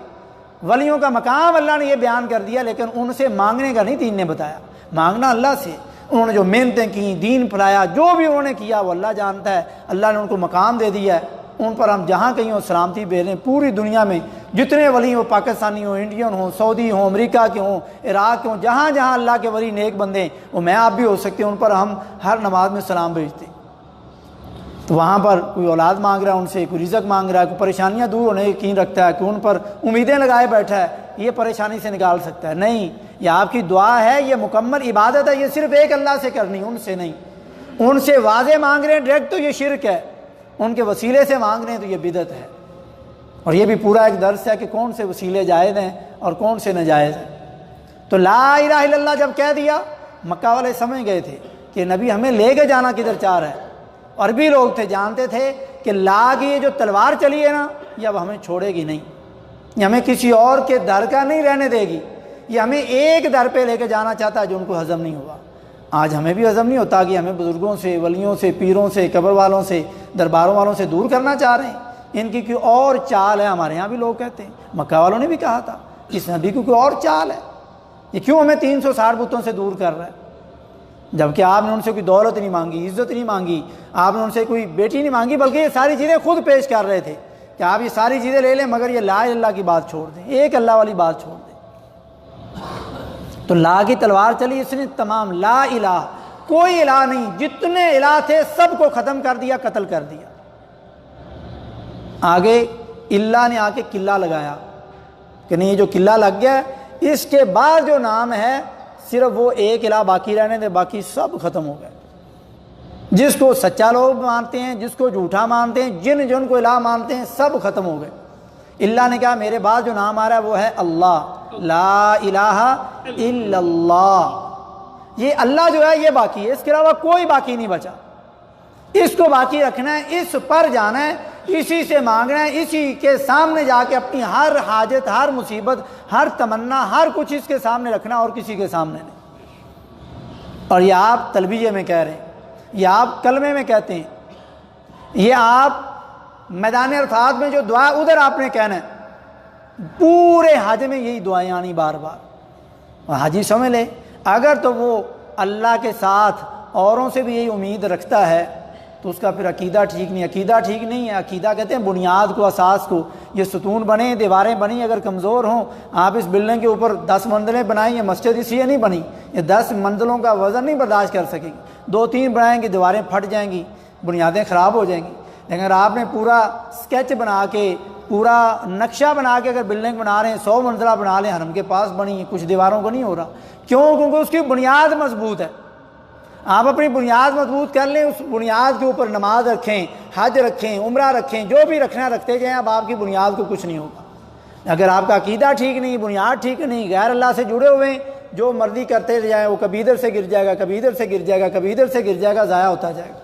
ولیوں کا مقام اللہ نے یہ بیان کر دیا، لیکن ان سے مانگنے کا نہیں دین نے بتایا، مانگنا اللہ سے۔ انہوں نے جو محنتیں کی، دین پھیلایا، جو بھی انہوں نے کیا وہ اللہ جانتا ہے، اللہ نے ان کو مقام دے دیا ہے۔ ان پر ہم جہاں کہیں ہوں سلامتی بھیجیں، پوری دنیا میں جتنے ولی ہوں، پاکستانی ہوں، انڈین ہوں، سعودی ہوں، امریکہ کے ہوں، عراق کے ہوں، جہاں جہاں اللہ کے ولی نیک بندے ہیں، وہ میں آپ بھی ہو سکتے ہیں، ان پر ہم ہر نماز میں سلام بھیجتے ہیں۔ تو وہاں پر کوئی اولاد مانگ رہا ہے ان سے، کوئی رزق مانگ رہا ہے، کوئی پریشانیاں دور ہونے کا یقین رکھتا ہے، کہ ان پر امیدیں لگائے بیٹھا ہے، یہ پریشانی سے نکال سکتا ہے، نہیں، یہ آپ کی دعا ہے، یہ مکمل عبادت ہے، یہ صرف ایک اللہ سے کرنی، ان سے نہیں۔ ان سے واضح مانگ رہے ہیں ڈائریکٹ تو یہ شرک ہے، ان کے وسیلے سے مانگ رہے ہیں تو یہ بدعت ہے۔ اور یہ بھی پورا ایک درس ہے کہ کون سے وسیلے جائز ہیں اور کون سے ناجائز ہیں۔ تو لا الہ الا اللہ جب کہہ دیا، مکہ والے سمجھ گئے تھے کہ نبی ہمیں لے کے جانا کدھر چاہ رہا ہے۔ عربی لوگ تھے، جانتے تھے کہ لا کی یہ جو تلوار چلی ہے نا، یہ اب ہمیں چھوڑے گی نہیں، یہ ہمیں کسی اور کے در کا نہیں رہنے دے گی، یہ ہمیں ایک در پہ لے کے جانا چاہتا ہے جو ان کو ہضم نہیں ہوا۔ آج ہمیں بھی ہضم نہیں ہوتا کہ ہمیں بزرگوں سے، ولیوں سے، پیروں سے، قبر والوں سے، درباروں والوں سے دور کرنا چاہ رہے ہیں، ان کی کوئی اور چال ہے۔ ہمارے یہاں بھی لوگ کہتے ہیں، مکہ والوں نے بھی کہا تھا اس نبی کو کوئی اور چال ہے، یہ کیوں ہمیں 360 بتوں سے دور کر رہا ہے؟ جبکہ آپ نے ان سے کوئی دولت نہیں مانگی، عزت نہیں مانگی، آپ نے ان سے کوئی بیٹی نہیں مانگی، بلکہ یہ ساری چیزیں خود پیش کر رہے تھے کہ آپ یہ ساری چیزیں لے لیں مگر یہ لا الہ اللہ کی بات چھوڑ دیں، ایک اللہ والی بات چھوڑ دیں۔ تو لا کی تلوار چلی، اس نے تمام لا الہ، کوئی الہ نہیں، جتنے الہ تھے سب کو ختم کر دیا، قتل کر دیا۔ آگے اللہ نے آ کے قلعہ لگایا کہ نہیں، یہ جو قلعہ لگ گیا ہے اس کے بعد جو نام ہے صرف وہ ایک الہ باقی رہنے دے، باقی سب ختم ہو گئے۔ جس کو سچا لوگ مانتے ہیں، جس کو جھوٹا مانتے ہیں، جن جن کو الہ مانتے ہیں، سب ختم ہو گئے۔ اللہ نے کہا میرے بعد جو نام آ رہا ہے وہ ہے اللہ، لا الہ الا اللہ۔ یہ اللہ جو ہے یہ باقی ہے، اس کے علاوہ کوئی باقی نہیں بچا۔ اس کو باقی رکھنا ہے، اس پر جانا ہے، اسی سے مانگنا ہے، اسی کے سامنے جا کے اپنی ہر حاجت، ہر مصیبت، ہر تمنا، ہر کچھ اس کے سامنے رکھنا اور کسی کے سامنے نہیں۔ اور یہ آپ تلبیہ میں کہہ رہے ہیں، یہ آپ کلمے میں کہتے ہیں، یہ آپ میدان عرفات میں جو دعا ادھر آپ نے کہنا ہے، پورے حج میں یہی دعائیں آنی بار بار۔ اور حاجی سمجھ لے اگر تو وہ اللہ کے ساتھ اوروں سے بھی یہی امید رکھتا ہے تو اس کا پھر عقیدہ ٹھیک نہیں، عقیدہ ٹھیک نہیں ہے۔ عقیدہ کہتے ہیں بنیاد کو، اساس کو، یہ ستون بنے، دیواریں بنی، اگر کمزور ہوں، آپ اس بلڈنگ کے اوپر 10 منزلیں بنائیں، یہ مسجد اس لیے نہیں بنی، یہ 10 منزلوں کا وزن نہیں برداشت کر سکے گی، 2-3 بنائیں گے دیواریں پھٹ جائیں گی، بنیادیں خراب ہو جائیں گی۔ لیکن اگر آپ نے پورا اسکیچ بنا کے پورا نقشہ بنا کے اگر بلڈنگ بنا رہے ہیں 100 منزلہ بنا لیں، حرم کے پاس بنی کچھ دیواروں کو نہیں ہو رہا، کیوں؟ کیونکہ اس کی بنیاد مضبوط ہے۔ آپ اپنی بنیاد مضبوط کر لیں، اس بنیاد کے اوپر نماز رکھیں، حج رکھیں، عمرہ رکھیں، جو بھی رکھنا رکھتے جائیں، اب آپ کی بنیاد کو کچھ نہیں ہوگا۔ اگر آپ کا عقیدہ ٹھیک نہیں، بنیاد ٹھیک نہیں، غیر اللہ سے جڑے ہوئے ہیں، جو مرضی کرتے جائیں، وہ کبھی ادھر سے گر جائے گا، کبھی ادھر سے گر جائے گا، کبھی ادھر سے گر جائے گا، ضائع ہوتا جائے گا،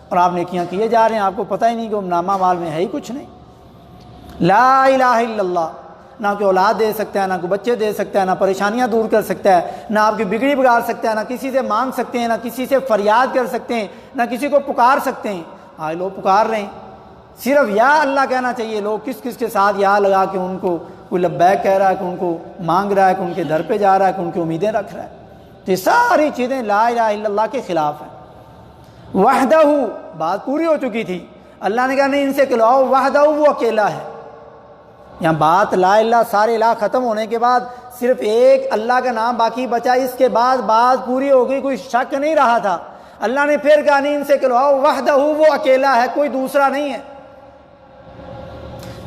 اور آپ نیکیاں کیے جا رہے ہیں، آپ کو پتہ ہی نہیں کہ نامہ مال میں ہے ہی کچھ نہیں۔ لا الہ الا اللہ، نہ کوئی اولاد دے سکتا ہے، نہ کوئی بچے دے سکتا ہے، نہ پریشانیاں دور کر سکتا ہے، نہ آپ کی بگڑی بگاڑ سکتا ہے، نہ کسی سے مانگ سکتے ہیں، نہ کسی سے فریاد کر سکتے ہیں، نہ کسی کو پکار سکتے ہیں۔ آج لوگ پکار رہے ہیں، صرف یا اللہ کہنا چاہیے۔ لوگ کس کس کے ساتھ یا لگا کے ان کو کوئی لبیک کہہ رہا ہے، کہ ان کو مانگ رہا ہے، کہ ان کے در پہ جا رہا ہے، کہ ان کی امیدیں رکھ رہا ہے۔ تو یہ ساری چیزیں لا الہ الا اللہ کے خلاف ہیں۔ وحدہ، بات پوری ہو چکی تھی، اللہ نے کہا نہیں ان سے کہلاؤ، وحدہ وہ اکیلا ہے۔ یہاں بات لا الہ، سارے الہ ختم ہونے کے بعد صرف ایک اللہ کا نام باقی بچا، اس کے بعد بات پوری ہو گئی، کوئی شک نہیں رہا تھا۔ اللہ نے پھر کہا نہیں ان سے کہلاؤ، وحدہ وہ اکیلا ہے، کوئی دوسرا نہیں ہے۔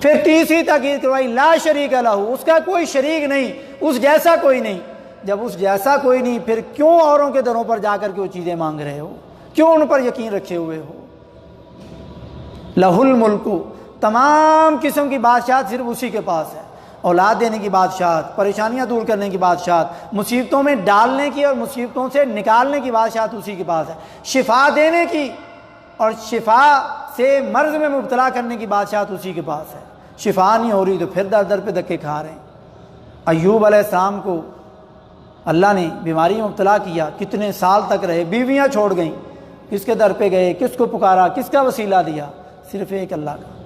پھر تیسری تاکید کروائی، لا شریک لہ، اس کا کوئی شریک نہیں، اس جیسا کوئی نہیں۔ جب اس جیسا کوئی نہیں، پھر کیوں اوروں کے دروں پر جا کر کے وہ چیزیں مانگ رہے ہو؟ کیوں ان پر یقین رکھے ہوئے ہو؟ لہ الملک، تمام قسم کی بادشاہت صرف اسی کے پاس ہے۔ اولاد دینے کی بادشاہت، پریشانیاں دور کرنے کی بادشاہت، مصیبتوں میں ڈالنے کی اور مصیبتوں سے نکالنے کی بادشاہت اسی کے پاس ہے۔ شفا دینے کی اور شفا سے مرض میں مبتلا کرنے کی بادشاہت اسی کے پاس ہے۔ شفا نہیں ہو رہی تو پھر در در پہ دھکے کھا رہے ہیں۔ ایوب علیہ السلام کو اللہ نے بیماری میں مبتلا کیا، کتنے سال تک رہے، بیویاں چھوڑ گئیں، کس کے در پہ گئے، کس کو پکارا، کس کا وسیلہ دیا؟ صرف ایک اللہ کا۔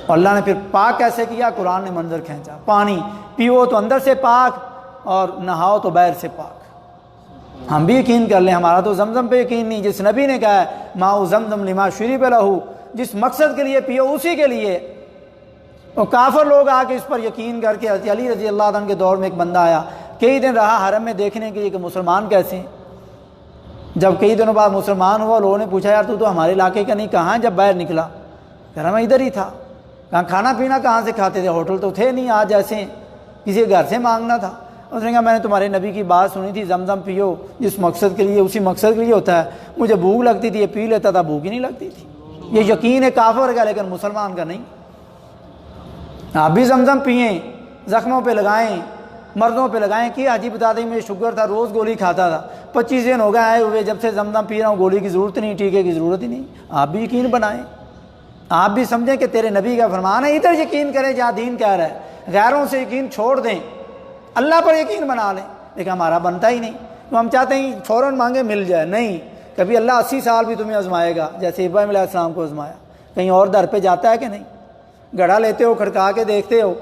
اور اللہ نے پھر پاک کیسے کیا؟ قرآن نے منظر کھینچا، پانی پیو تو اندر سے پاک اور نہاؤ تو باہر سے پاک۔ ہم بھی یقین کر لیں، ہمارا تو زمزم پہ یقین نہیں، جس نبی نے کہا ہے ماء زمزم لما شرب لہ، جس مقصد کے لیے پیو اسی کے لیے۔ اور کافر لوگ آ کے اس پر یقین کر کے، حضرت علی رضی اللہ عنہ کے دور میں ایک بندہ آیا، کئی دن رہا حرم میں دیکھنے کے لیے کہ مسلمان کیسے ہیں۔ جب کئی دنوں بعد مسلمان ہوا، لوگوں نے پوچھا یار تو ہمارے علاقے کا نہیں، کہاں؟ جب باہر نکلا کہہ رہا میں ادھر ہی تھا۔ کہاں کھانا پینا کہاں سے کھاتے تھے؟ ہوٹل تو تھے نہیں، آج ایسے کسی کے گھر سے مانگنا تھا۔ اس نے کہا میں نے تمہارے نبی کی بات سنی تھی، زمزم پیو جس مقصد کے لیے، اسی مقصد کے لیے ہوتا ہے۔ مجھے بھوک لگتی تھی، یہ پی لیتا تھا، بھوک ہی نہیں لگتی تھی۔ یہ یقین ہے کافر کا، لیکن مسلمان کا نہیں۔ آپ بھی زمزم پئیں، زخموں پہ لگائیں، مردوں پہ لگائیں۔ کہ حاجی بتا دیں مجھے شوگر تھا، روز گولی کھاتا تھا، 25 دن ہو گئے آئے ہوئے، جب سے زمزم پی رہا ہوں گولی کی ضرورت نہیں، ٹیکے کی ضرورت ہی نہیں۔ آپ بھی یقین بنائیں، آپ بھی سمجھیں کہ تیرے نبی کا فرمان ہے، ادھر یقین کریں جہاں دین کہہ رہا ہے، غیروں سے یقین چھوڑ دیں، اللہ پر یقین بنا لیں۔ لیکن ہمارا بنتا ہی نہیں، تو ہم چاہتے ہیں فوراً مانگے مل جائے، نہیں، کبھی اللہ 80 سال بھی تمہیں آزمائے گا، جیسے ابراہیم علیہ السلام کو آزمایا۔ کہیں اور در پہ جاتا ہے کہ نہیں؟ گڑھا لیتے ہو، کھڑکا کے دیکھتے ہو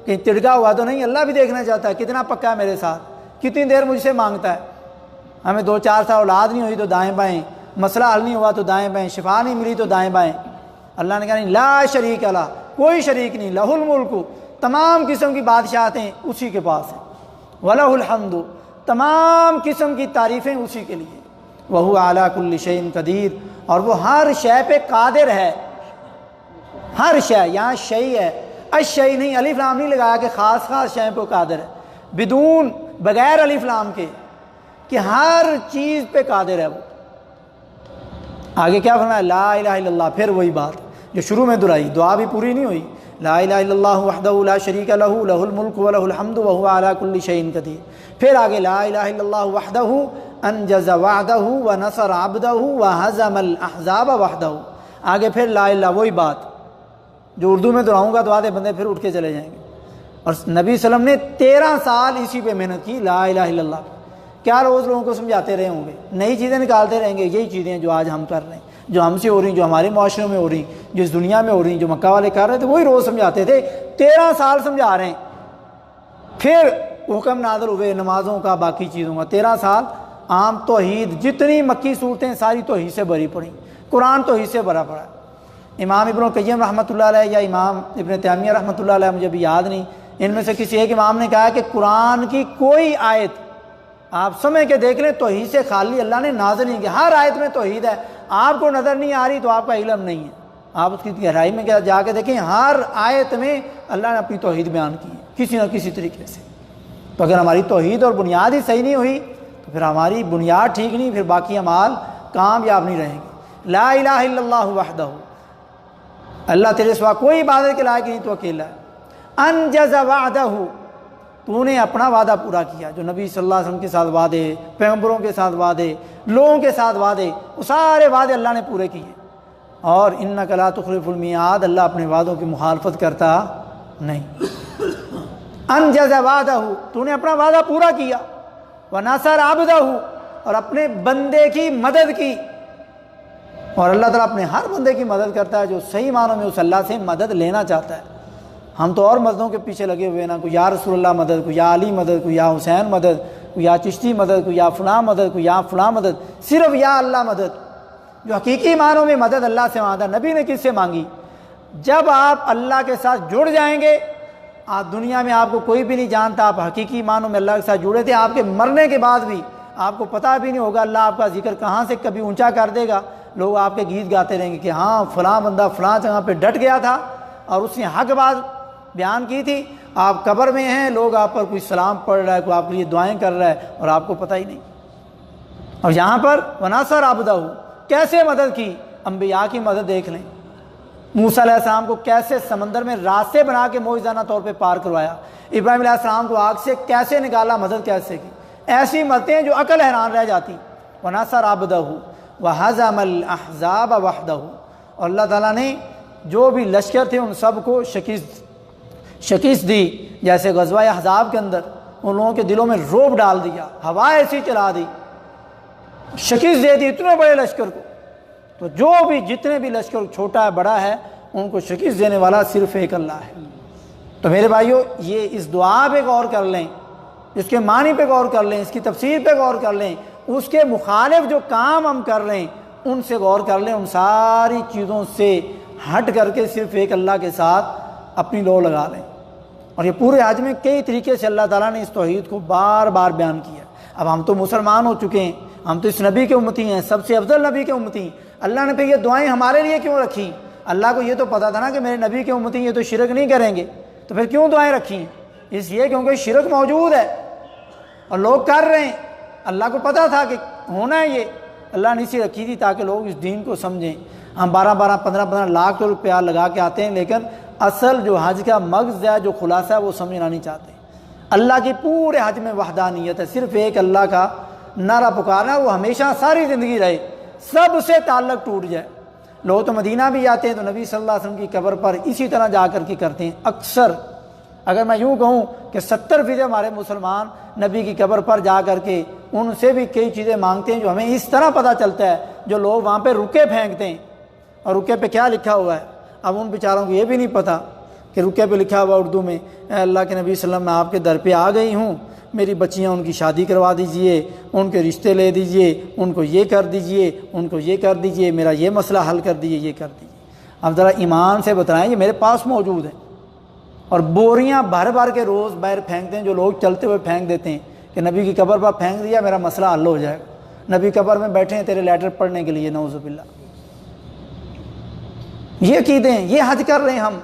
کہیں تڑکا ہوا تو نہیں؟ اللہ بھی دیکھنا چاہتا ہے کتنا پکا ہے میرے ساتھ، کتنی دیر مجھ سے مانگتا ہے۔ ہمیں 2-4 سال اولاد نہیں ہوئی تو دائیں بائیں، مسئلہ حل نہیں ہوا تو دائیں بائیں، شفا نہیں ملی تو دائیں بائیں۔ اللہ نے کہا نہیں، لا شریک لہ، کوئی شریک نہیں، لہ الملک، تمام قسم کی بادشاہتیں اسی کے پاس ہیں، وَلَہ الحمد، تمام قسم کی تعریفیں اسی کے لیے، وَهُوَ عَلَىٰ كُلِّ شَيْءٍ قدیر، اور وہ ہر شے پہ قادر ہے۔ ہر شے، یہاں شیء ہے، اشیء نہیں، الف لام نہیں لگایا کہ خاص خاص شے پہ قادر ہے، بدون، بغیر الف لام کے، کہ ہر چیز پہ قادر ہے وہ۔ آگے کیا فرمایا؟ لا الہ الا اللہ، پھر وہی بات جو شروع میں دہرائی، دعا بھی پوری نہیں ہوئی۔ لا الہ الا اللہ وحدہ لا شریک لہ، لہ الملک ولہ الحمد وہو علی کل شیء قدیر۔ پھر آگے لا الہ الا اللہ وحدہ انجز وعدہ ونصر عبدہ وہزم الاحزاب وحدہ۔ آگے پھر لا الہ، وہی بات جو اردو میں دہراؤں گا تو آدھے بندے پھر اٹھ کے چلے جائیں گے۔ اور نبی صلی اللہ علیہ وسلم نے 13 سال اسی پہ محنت کی، لا الہ الا اللہ۔ کیا روز لوگوں کو سمجھاتے رہے ہوں گے، نئی چیزیں نکالتے رہیں گے؟ یہی چیزیں جو آج ہم کر رہے ہیں، جو ہم سے ہو رہی ہیں، جو ہمارے معاشرے میں ہو رہی ہیں، جو اس دنیا میں ہو رہی ہیں، جو مکہ والے کر رہے تھے وہی روز سمجھاتے تھے۔ 13 سال سمجھا رہے ہیں، پھر حکم نازل ہوئے نمازوں کا، باقی چیزوں کا۔ 13 سال عام توحید، جتنی مکی صورتیں ساری توحید سے بھری پڑیں، قرآن توحید سے بھرا پڑا ہے۔ امام ابن القیم رحمۃ اللہ علیہ یا امام ابن تیمیہ رحمۃ اللہ علیہ، مجھے بھی یاد نہیں، ان میں سے کسی ایک امام نے کہا کہ قرآن کی کوئی آیت آپ سمجھ کے دیکھ لیں توحید سے خالی اللہ نے نازل نہیں کیا۔ ہر آیت میں توحید ہے، آپ کو نظر نہیں آ رہی تو آپ کا علم نہیں ہے، آپ اس کی گہرائی میں جا کے دیکھیں، ہر آیت میں اللہ نے اپنی توحید بیان کی ہے کسی نہ کسی طریقے سے۔ تو اگر ہماری توحید اور بنیاد ہی صحیح نہیں ہوئی تو پھر ہماری بنیاد ٹھیک نہیں، پھر باقی اعمال کامیاب نہیں رہیں گے۔ لا الہ الا اللہ وحدہ، اللہ تیرے سوا کوئی عبادت کے لائق نہیں، تو اکیلا ہے۔ انجز وعدہ، تو نے اپنا وعدہ پورا کیا، جو نبی صلی اللہ علیہ وسلم کے ساتھ وعدے، پیغمبروں کے ساتھ وعدے، لوگوں کے ساتھ وعدے، وہ سارے وعدے اللہ نے پورے کیے۔ اور انک لا تخلف المیعاد، اللہ اپنے وعدوں کی مخالفت کرتا نہیں۔ انجز وعدہ، تو نے اپنا وعدہ پورا کیا۔ ونصر عبدہ، اور اپنے بندے کی مدد کی۔ اور اللہ تعالیٰ اپنے ہر بندے کی مدد کرتا ہے جو صحیح معنوں میں اس اللہ سے مدد لینا چاہتا ہے۔ ہم تو اور مددوں کے پیچھے لگے ہوئے نا، کوئی یا رسول اللہ مدد، کوئی یا علی مدد، کوئی یا حسین مدد، کوئی یا چشتی مدد، کوئی یا فلاں مدد، کوئی یا فلاں مدد، صرف یا اللہ مدد۔ جو حقیقی معنوں میں مدد اللہ سے مانگا، نبی نے کس سے مانگی؟ جب آپ اللہ کے ساتھ جڑ جائیں گے، آپ دنیا میں آپ کو کوئی بھی نہیں جانتا، آپ حقیقی معنوں میں اللہ کے ساتھ جڑے تھے، آپ کے مرنے کے بعد بھی آپ کو پتہ بھی نہیں ہوگا، اللہ آپ کا ذکر کہاں سے کبھی اونچا کر دے گا، لوگ آپ کے گیت گاتے رہیں گے کہ ہاں فلاں بندہ فلاں جگہ پہ ڈٹ گیا تھا اور اس نے حق بات بیان کی تھی۔ آپ قبر میں ہیں، لوگ آپ پر کوئی سلام پڑھ رہا ہے، کوئی آپ کے لیے دعائیں کر رہا ہے اور آپ کو پتہ ہی نہیں۔ اور یہاں پر وناصر عبدہ، کیسے مدد کی؟ انبیاء کی مدد دیکھ لیں، موسیٰ علیہ السلام کو کیسے سمندر میں راستے بنا کے معجزانہ طور پہ پار کروایا، ابراہیم علیہ السلام کو آگ سے کیسے نکالا، مدد کیسے کی۔ ایسی مددیں جو عقل حیران رہ جاتی۔ ونصر عبدہ وہزم الاحزاب وحدہ، اور اللہ تعالیٰ نے جو بھی لشکر تھے ان سب کو شکست دی۔ جیسے غزوہ احزاب کے اندر ان لوگوں کے دلوں میں رعب ڈال دیا، ہوا ایسی چلا دی، شکست دے دی اتنے بڑے لشکر کو۔ تو جو بھی جتنے بھی لشکر چھوٹا ہے بڑا ہے، ان کو شکست دینے والا صرف ایک اللہ ہے۔ تو میرے بھائیو، یہ اس دعا پہ غور کر لیں، اس کے معنی پہ غور کر لیں، اس کی تفسیر پہ غور کر لیں، اس کے مخالف جو کام ہم کر رہے ہیں ان سے غور کر لیں، ان ساری چیزوں سے ہٹ کر کے صرف ایک اللہ کے ساتھ اپنی لو لگا لیں۔ اور یہ پورے حج میں کئی طریقے سے اللہ تعالیٰ نے اس توحید کو بار بار بیان کیا۔ اب ہم تو مسلمان ہو چکے ہیں، ہم تو اس نبی کے امتی ہیں، سب سے افضل نبی کے امتی ہیں، اللہ نے پھر یہ دعائیں ہمارے لیے کیوں رکھی؟ اللہ کو یہ تو پتا تھا نا کہ میرے نبی کے امتی یہ تو شرک نہیں کریں گے، تو پھر کیوں دعائیں رکھی ہیں؟ اس لیے کیونکہ شرک موجود ہے اور لوگ کر رہے ہیں، اللہ کو پتا تھا کہ ہونا ہے یہ، اللہ نے اسی رکھی تھی تاکہ لوگ اس دین کو سمجھیں۔ ہم 15 لاکھ روپیہ لگا کے آتے ہیں، لیکن اصل جو حج کا مغز ہے، جو خلاصہ ہے، وہ سمجھنا نہیں چاہتے۔ اللہ کی پورے حج میں وحدانیت ہے، صرف ایک اللہ کا نعرہ پکارنا، وہ ہمیشہ ساری زندگی رہے، سب سے تعلق ٹوٹ جائے۔ لوگ تو مدینہ بھی جاتے ہیں تو نبی صلی اللہ علیہ وسلم کی قبر پر اسی طرح جا کر کے کرتے ہیں اکثر۔ اگر میں یوں کہوں کہ 70% ہمارے مسلمان نبی کی قبر پر جا کر کے ان سے بھی کئی چیزیں مانگتے ہیں جو ہمیں اس طرح پتہ چلتا ہے، جو لوگ وہاں پہ رکے پھینکتے ہیں، اور رکے پہ کیا لکھا ہوا ہے، اب ان بیچاروں کو یہ بھی نہیں پتہ کہ رکے پہ لکھا ہوا اردو میں، اے اللہ کے نبی صلی اللہ علیہ وسلم، میں آپ کے در پہ آ گئی ہوں، میری بچیاں ان کی شادی کروا دیجئے، ان کے رشتے لے دیجئے، ان کو یہ کر دیجئے، ان کو یہ کر دیجئے، میرا یہ مسئلہ حل کر دیجئے، یہ کر دیجئے۔ اب ذرا ایمان سے بتائیں، یہ میرے پاس موجود ہے، اور بوریاں بھر بھر کے روز باہر پھینکتے ہیں، جو لوگ چلتے ہوئے پھینک دیتے ہیں کہ نبی کی قبر پر پھینک دیا میرا مسئلہ حل ہو جائے گا، نبی قبر میں بیٹھے ہیں تیرے لیٹر پڑھنے کے لیے، نعوذ باللہ۔ یہ عقیدے ہیں، یہ حج کر رہے ہیں ہم،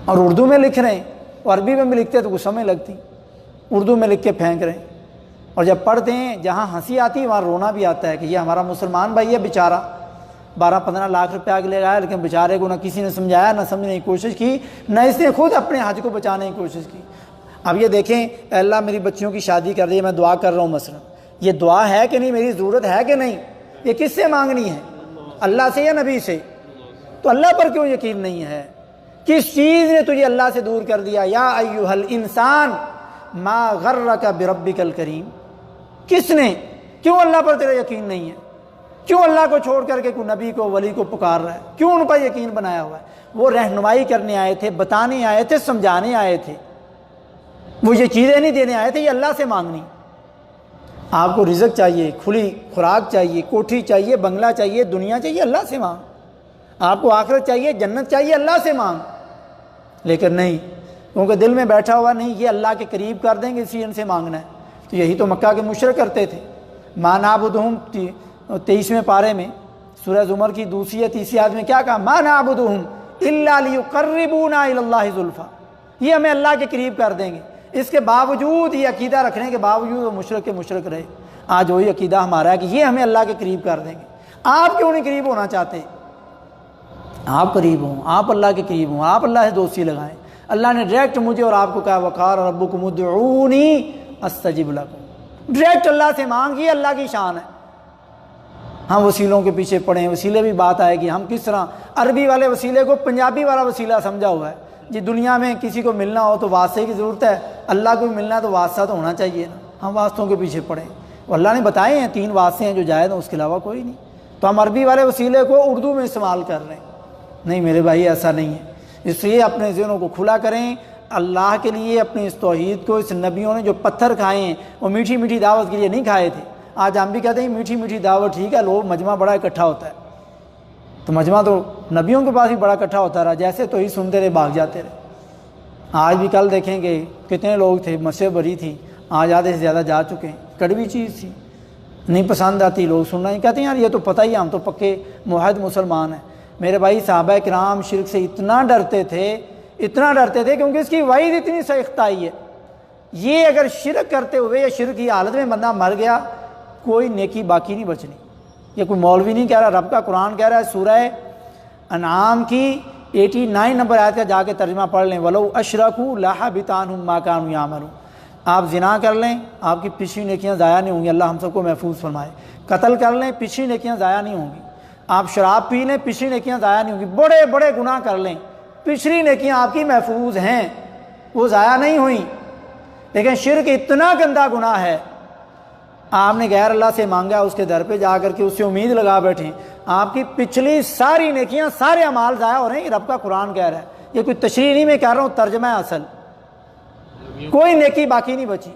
اور اردو میں لکھ رہے ہیں، اور عربی میں بھی لکھتے ہیں تو کچھ سمجھ لگتی، اردو میں لکھ کے پھینک رہے ہیں، اور جب پڑھتے ہیں جہاں ہنسی آتی ہے وہاں رونا بھی آتا ہے کہ یہ ہمارا مسلمان بھائی ہے بیچارہ، 12-15 لاکھ روپیہ کے لے آیا، لیکن بیچارے کو نہ کسی نے سمجھایا، نہ سمجھنے کی کوشش کی، نہ اس نے خود اپنے حج کو بچانے کی کوشش کی۔ اب یہ دیکھیں، اے اللہ میری بچیوں کی شادی کر دی، میں دعا کر رہا ہوں مثلا، یہ دعا ہے کہ نہیں، میری ضرورت ہے کہ نہیں، یہ کس سے مانگنی ہے، اللہ سے یا نبی سے؟ تو اللہ پر کیوں یقین نہیں ہے؟ کس چیز نے تجھے اللہ سے دور کر دیا؟ یا ایھا الانسان ما غرک بربک الکریم، کس نے؟ کیوں اللہ پر تیرا یقین نہیں ہے؟ کیوں اللہ کو چھوڑ کر کے کوئی نبی کو ولی کو پکار رہا ہے؟ کیوں ان پر یقین بنایا ہوا ہے؟ وہ رہنمائی کرنے آئے تھے، بتانے آئے تھے، سمجھانے آئے تھے، وہ یہ چیزیں نہیں دینے آئے تھے، یہ اللہ سے مانگنی۔ آپ کو رزق چاہیے، کھلی خوراک چاہیے، کوٹھی چاہیے، بنگلہ چاہیے، دنیا چاہیے، اللہ سے مانگ۔ آپ کو آخرت چاہیے، جنت چاہیے، اللہ سے مانگ۔ لیکن نہیں، کیونکہ دل میں بیٹھا ہوا نہیں یہ اللہ کے قریب کر دیں گے، اسی ان سے مانگنا ہے۔ تو یہی تو مکہ کے مشرک کرتے تھے۔ ما نعبدہم 23ویں پارے میں سورہ زمر کی دوسری یا تیسری آیت میں کیا کہا؟ ما نعبدہم الا لیقربونا الی اللہ زلفا، یہ ہمیں اللہ کے قریب کر دیں گے۔ اس کے باوجود، یہ عقیدہ رکھنے کے باوجود وہ مشرک کے مشرک رہے۔ آج وہی عقیدہ ہمارا ہے کہ یہ ہمیں اللہ کے قریب کر دیں گے۔ آپ کیوں نہیں قریب ہونا چاہتے؟ آپ قریب ہوں، آپ اللہ کے قریب ہوں، آپ اللہ سے دوستی لگائیں۔ اللہ نے ڈائریکٹ مجھے اور آپ کو کہا وقال ربکم ادعونی استجب لکم، ڈائریکٹ اللہ سے مانگیے، اللہ کی شان ہے۔ ہم وسیلوں کے پیچھے پڑے ہیں، وسیلے بھی بات آئے گی، ہم کس طرح عربی والے وسیلے کو پنجابی والا وسیلہ سمجھا ہوا ہے جی۔ دنیا میں کسی کو ملنا ہو تو واسطے کی ضرورت ہے، اللہ کو بھی ملنا ہے تو واسطہ تو ہونا چاہیے نا، ہم واسطوں کے پیچھے پڑے ہیں۔ اللہ نے بتائے ہیں 3 واسطے ہیں جو جائز ہیں، اس کے علاوہ کوئی نہیں، تو ہم عربی والے وسیلے کو اردو میں استعمال کر رہے ہیں۔ نہیں میرے بھائی، ایسا نہیں ہے۔ اس لیے اپنے ذہنوں کو کھلا کریں اللہ کے لیے، اپنے اس توحید کو۔ اس نبیوں نے جو پتھر کھائے ہیں وہ میٹھی میٹھی دعوت کے لیے نہیں کھائے تھے۔ آج ہم بھی کہتے ہیں میٹھی میٹھی دعوت ٹھیک ہے، لوگ مجمع بڑا اکٹھا ہوتا ہے، تو مجمع تو نبیوں کے پاس بھی بڑا اکٹھا ہوتا رہا، جیسے تو ہی سنتے رہے، بھاگ جاتے رہے۔ آج بھی کل دیکھیں گے کتنے لوگ تھے، مسجد بھری تھی، آج آدھے سے زیادہ جا چکے ہیں۔ کڑوی چیز تھی، نہیں پسند آتی، لوگ سننا نہیں، کہتے ہیں یار یہ تو پتہ ہی ہے، ہم تو پکے موحد مسلمان ہیں۔ میرے بھائی صحابہ کرام شرک سے اتنا ڈرتے تھے کیونکہ اس کی وعید اتنی سخت آئی ہے۔ یہ اگر شرک کرتے ہوئے یا شرک کی حالت میں بندہ مر گیا، کوئی نیکی باقی نہیں بچنی۔ یہ کوئی مولوی نہیں کہہ رہا، رب کا قرآن کہہ رہا ہے۔ سورہ انعام کی 89 نمبر آیت کا جا کے ترجمہ پڑھ لیں، وَلَوْ أَشْرَكُوا لَحَبِطَ عَنْهُمْ مَا كَانُوا يَعْمَلُونَ۔ آپ زنا کر لیں، آپ کی پچھلی نیکیاں ضائع نہیں ہوں گی، اللہ ہم سب کو محفوظ فرمائے۔ قتل کر لیں، پچھلی نیکیاں ضائع نہیں ہوں گی۔ آپ شراب پی لیں، پچھلی نیکیاں ضائع نہیں ہوں گی۔ بڑے بڑے گناہ کر لیں، پچھلی نیکیاں آپ کی محفوظ ہیں، وہ ضائع نہیں ہوئیں۔ لیکن شرک اتنا گندا گناہ ہے، آپ نے غیر اللہ سے مانگا، اس کے در پہ جا کر کے اس سے امید لگا بیٹھیں، آپ کی پچھلی ساری نیکیاں، سارے اعمال ضائع ہو رہے ہیں۔ یہ رب کا قرآن کہہ رہا ہے، یہ کوئی تشریح نہیں میں کہہ رہا ہوں، ترجمہ ہے اصل۔ کوئی نیکی باقی نہیں بچی۔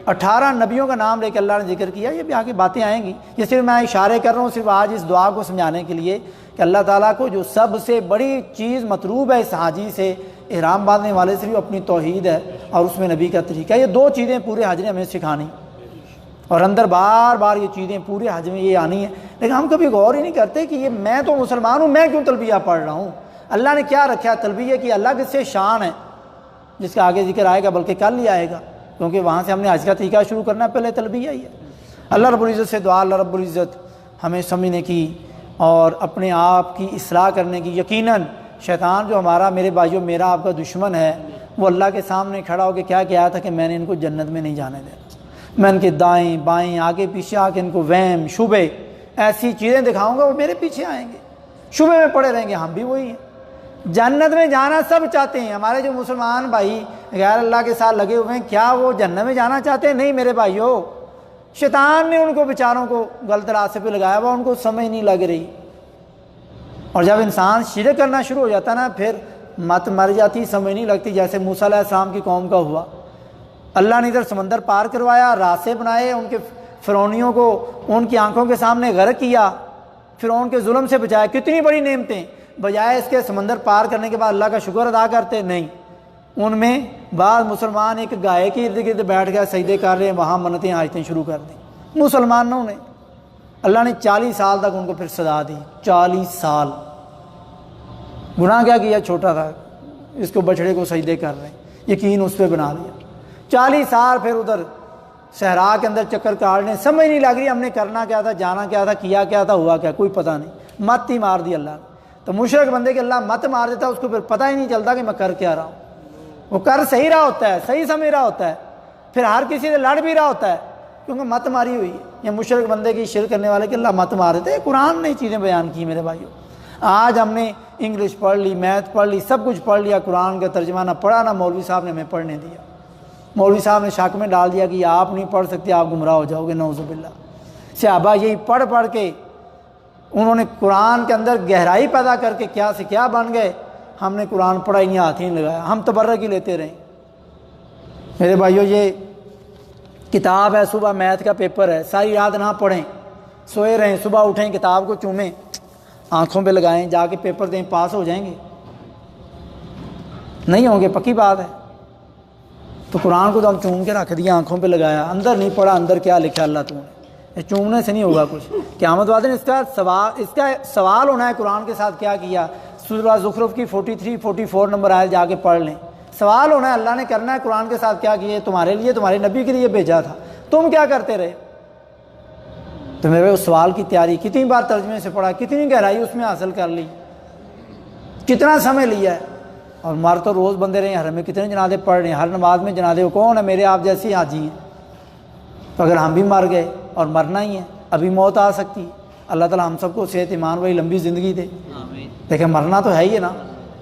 18 نبیوں کا نام لے کے اللہ نے ذکر کیا، یہ بھی آگے باتیں آئیں گی۔ یہ صرف میں اشارے کر رہا ہوں صرف آج اس دعا کو سمجھانے کے لیے کہ اللہ تعالیٰ کو جو سب سے بڑی چیز مطلوب ہے اس حاجی سے، احرام باندھنے والے سے، بھی اپنی توحید ہے اور اس میں نبی کا طریقہ۔ یہ 2 چیزیں پورے حج نے ہمیں سکھانی، اور اندر بار بار یہ چیزیں پورے حج میں یہ آنی ہے، لیکن ہم کبھی غور ہی نہیں کرتے کہ یہ میں تو مسلمان ہوں، میں کیوں تلبیہ پڑھ رہا ہوں؟ اللہ نے کیا رکھا ہے تلبیہ کی؟ الگ سے شان ہے جس کا آگے ذکر آئے گا، بلکہ کل ہی آئے گا، کیونکہ وہاں سے ہم نے حج کا طریقہ شروع کرنا ہے، پہلے تلبیہ ہی ہے۔ اللہ رب العزت سے دعا، اللہ رب العزت ہمیں سمجھنے کی اور اپنے آپ کی اصلاح کرنے کی۔ یقیناً شیطان جو ہمارا، میرے بھائیوں، میرا آپ کا دشمن ہے، وہ اللہ کے سامنے کھڑا ہو کے کیا کہا تھا کہ میں نے ان کو جنت میں نہیں جانے دینا، میں ان کے دائیں بائیں آگے پیچھے آ کے ان کو وہم شبے ایسی چیزیں دکھاؤں گا، وہ میرے پیچھے آئیں گے، شبے میں پڑے رہیں گے۔ ہم بھی وہی ہیں، جنت میں جانا سب چاہتے ہیں۔ ہمارے جو مسلمان بھائی غیر اللہ کے ساتھ لگے ہوئے ہیں، کیا وہ جنت میں جانا چاہتے ہیں؟ نہیں میرے بھائیوں، شیطان نے ان کو بیچاروں کو غلط راستے پہ لگایا ہوا، ان کو سمجھ نہیں لگ رہی۔ اور جب انسان شرک کرنا شروع ہو جاتا نا، پھر مت مر جاتی، سمجھ نہیں لگتی، جیسے موسیٰ علیہ السلام کی قوم کا ہوا۔ اللہ نے ادھر سمندر پار کروایا، راستے بنائے، ان کے فرعونیوں کو ان کی آنکھوں کے سامنے غرق کیا، فرعون کے ظلم سے بچایا۔ کتنی بڑی نعمتیں، بجائے اس کے سمندر پار کرنے کے بعد اللہ کا شکر ادا کرتے نہیں۔ ان میں بعض مسلمان ایک گائے کے ارد گرد بیٹھ گئے، سجدے کر رہے ہیں، وہاں منتیں حاجتیں شروع کر دیں مسلمانوں نے۔ اللہ نے 40 سال تک ان کو پھر سزا دی۔ 40 سال گناہ کیا چھوٹا تھا، اس کو بچڑے کو سجدے کر رہے ہیں، یقین اس پہ بنا دیا۔ 40 سال پھر ادھر صحرا کے اندر چکر کاٹنے، سمجھ نہیں لگ رہی ہم نے کرنا کیا تھا، جانا کیا تھا، کیا کیا تھا، ہوا کیا، کوئی پتہ نہیں، مت ہی مار دی اللہ نے۔ تو مشرک بندے کے اللہ مت مار دیتا، اس کو پھر پتہ ہی نہیں چلتا کہ میں کر کیا رہا ہوں۔ وہ کر صحیح رہا ہوتا ہے، صحیح سمجھ رہا ہوتا ہے، پھر ہر کسی سے لڑ بھی رہا ہوتا ہے، کیونکہ مت ماری ہوئی ہے۔ یہ مشرک بندے کی شرک کرنے والے کے اللہ مت مار دیتے ہیں۔ قرآن نے چیزیں بیان کی میرے بھائیوں۔ آج ہم نے انگلش پڑھ لی، میتھ پڑھ لی، سب کچھ پڑھ لیا، قرآن کا ترجمہ نہ پڑھا، نہ مولوی صاحب نے ہمیں پڑھنے دیا۔ مولوی صاحب نے شک میں ڈال دیا کہ یہ آپ نہیں پڑھ سکتے، آپ گمراہ ہو جاؤ گے، نعوذ باللہ۔ صحابہ یہی پڑھ پڑھ کے انہوں نے قرآن کے اندر گہرائی پیدا کر کے کیا سے کیا بن گئے۔ ہم نے قرآن پڑھا ہی نہیں، ہاتھ ہی نہیں لگایا، ہم تبرک ہی لیتے رہے۔ میرے بھائیوں، یہ کتاب ہے، صبح میتھ کا پیپر ہے، ساری رات نہ پڑھیں، سوئے رہیں، صبح اٹھیں، کتاب کو چومیں، آنکھوں پہ لگائیں، جا کے پیپر دیں، پاس ہو جائیں گے؟ نہیں ہوں گے، پکی بات ہے۔ تو قرآن کو تو ہم چوم کے رکھ دیا، آنکھوں پہ لگایا، اندر نہیں پڑھا، اندر کیا لکھا اللہ تو نے۔ چومنے سے نہیں ہوگا کچھ. قیامت والے دن اس کا سوال ہونا ہے قرآن کے ساتھ کیا کیا. سورہ زخرف کی 43 44 نمبر آیت جا کے پڑھ لیں. سوال ہونا ہے, اللہ نے کرنا ہے قرآن کے ساتھ کیا کیا, تمہارے لیے تمہارے نبی کے لیے بھیجا تھا, تم کیا کرتے رہے. تو میرے اس سوال کی تیاری کتنی بار ترجمے سے پڑھا, کتنی گہرائی اس میں حاصل کر لی, کتنا سمے لیا ہے. اور مر تو روز بندے رہے ہیں, حرم میں کتنے جنازے پڑھ رہے ہیں, ہر نماز میں جنازے. کون ہے میرے آپ جیسے حاجی ہیں. تو اگر ہم بھی مر گئے اور مرنا ہی ہے, ابھی موت آ سکتی. اللہ تعالیٰ ہم سب کو صحت ایمان وہی لمبی زندگی دے. لیکن مرنا تو ہے ہی ہے نا.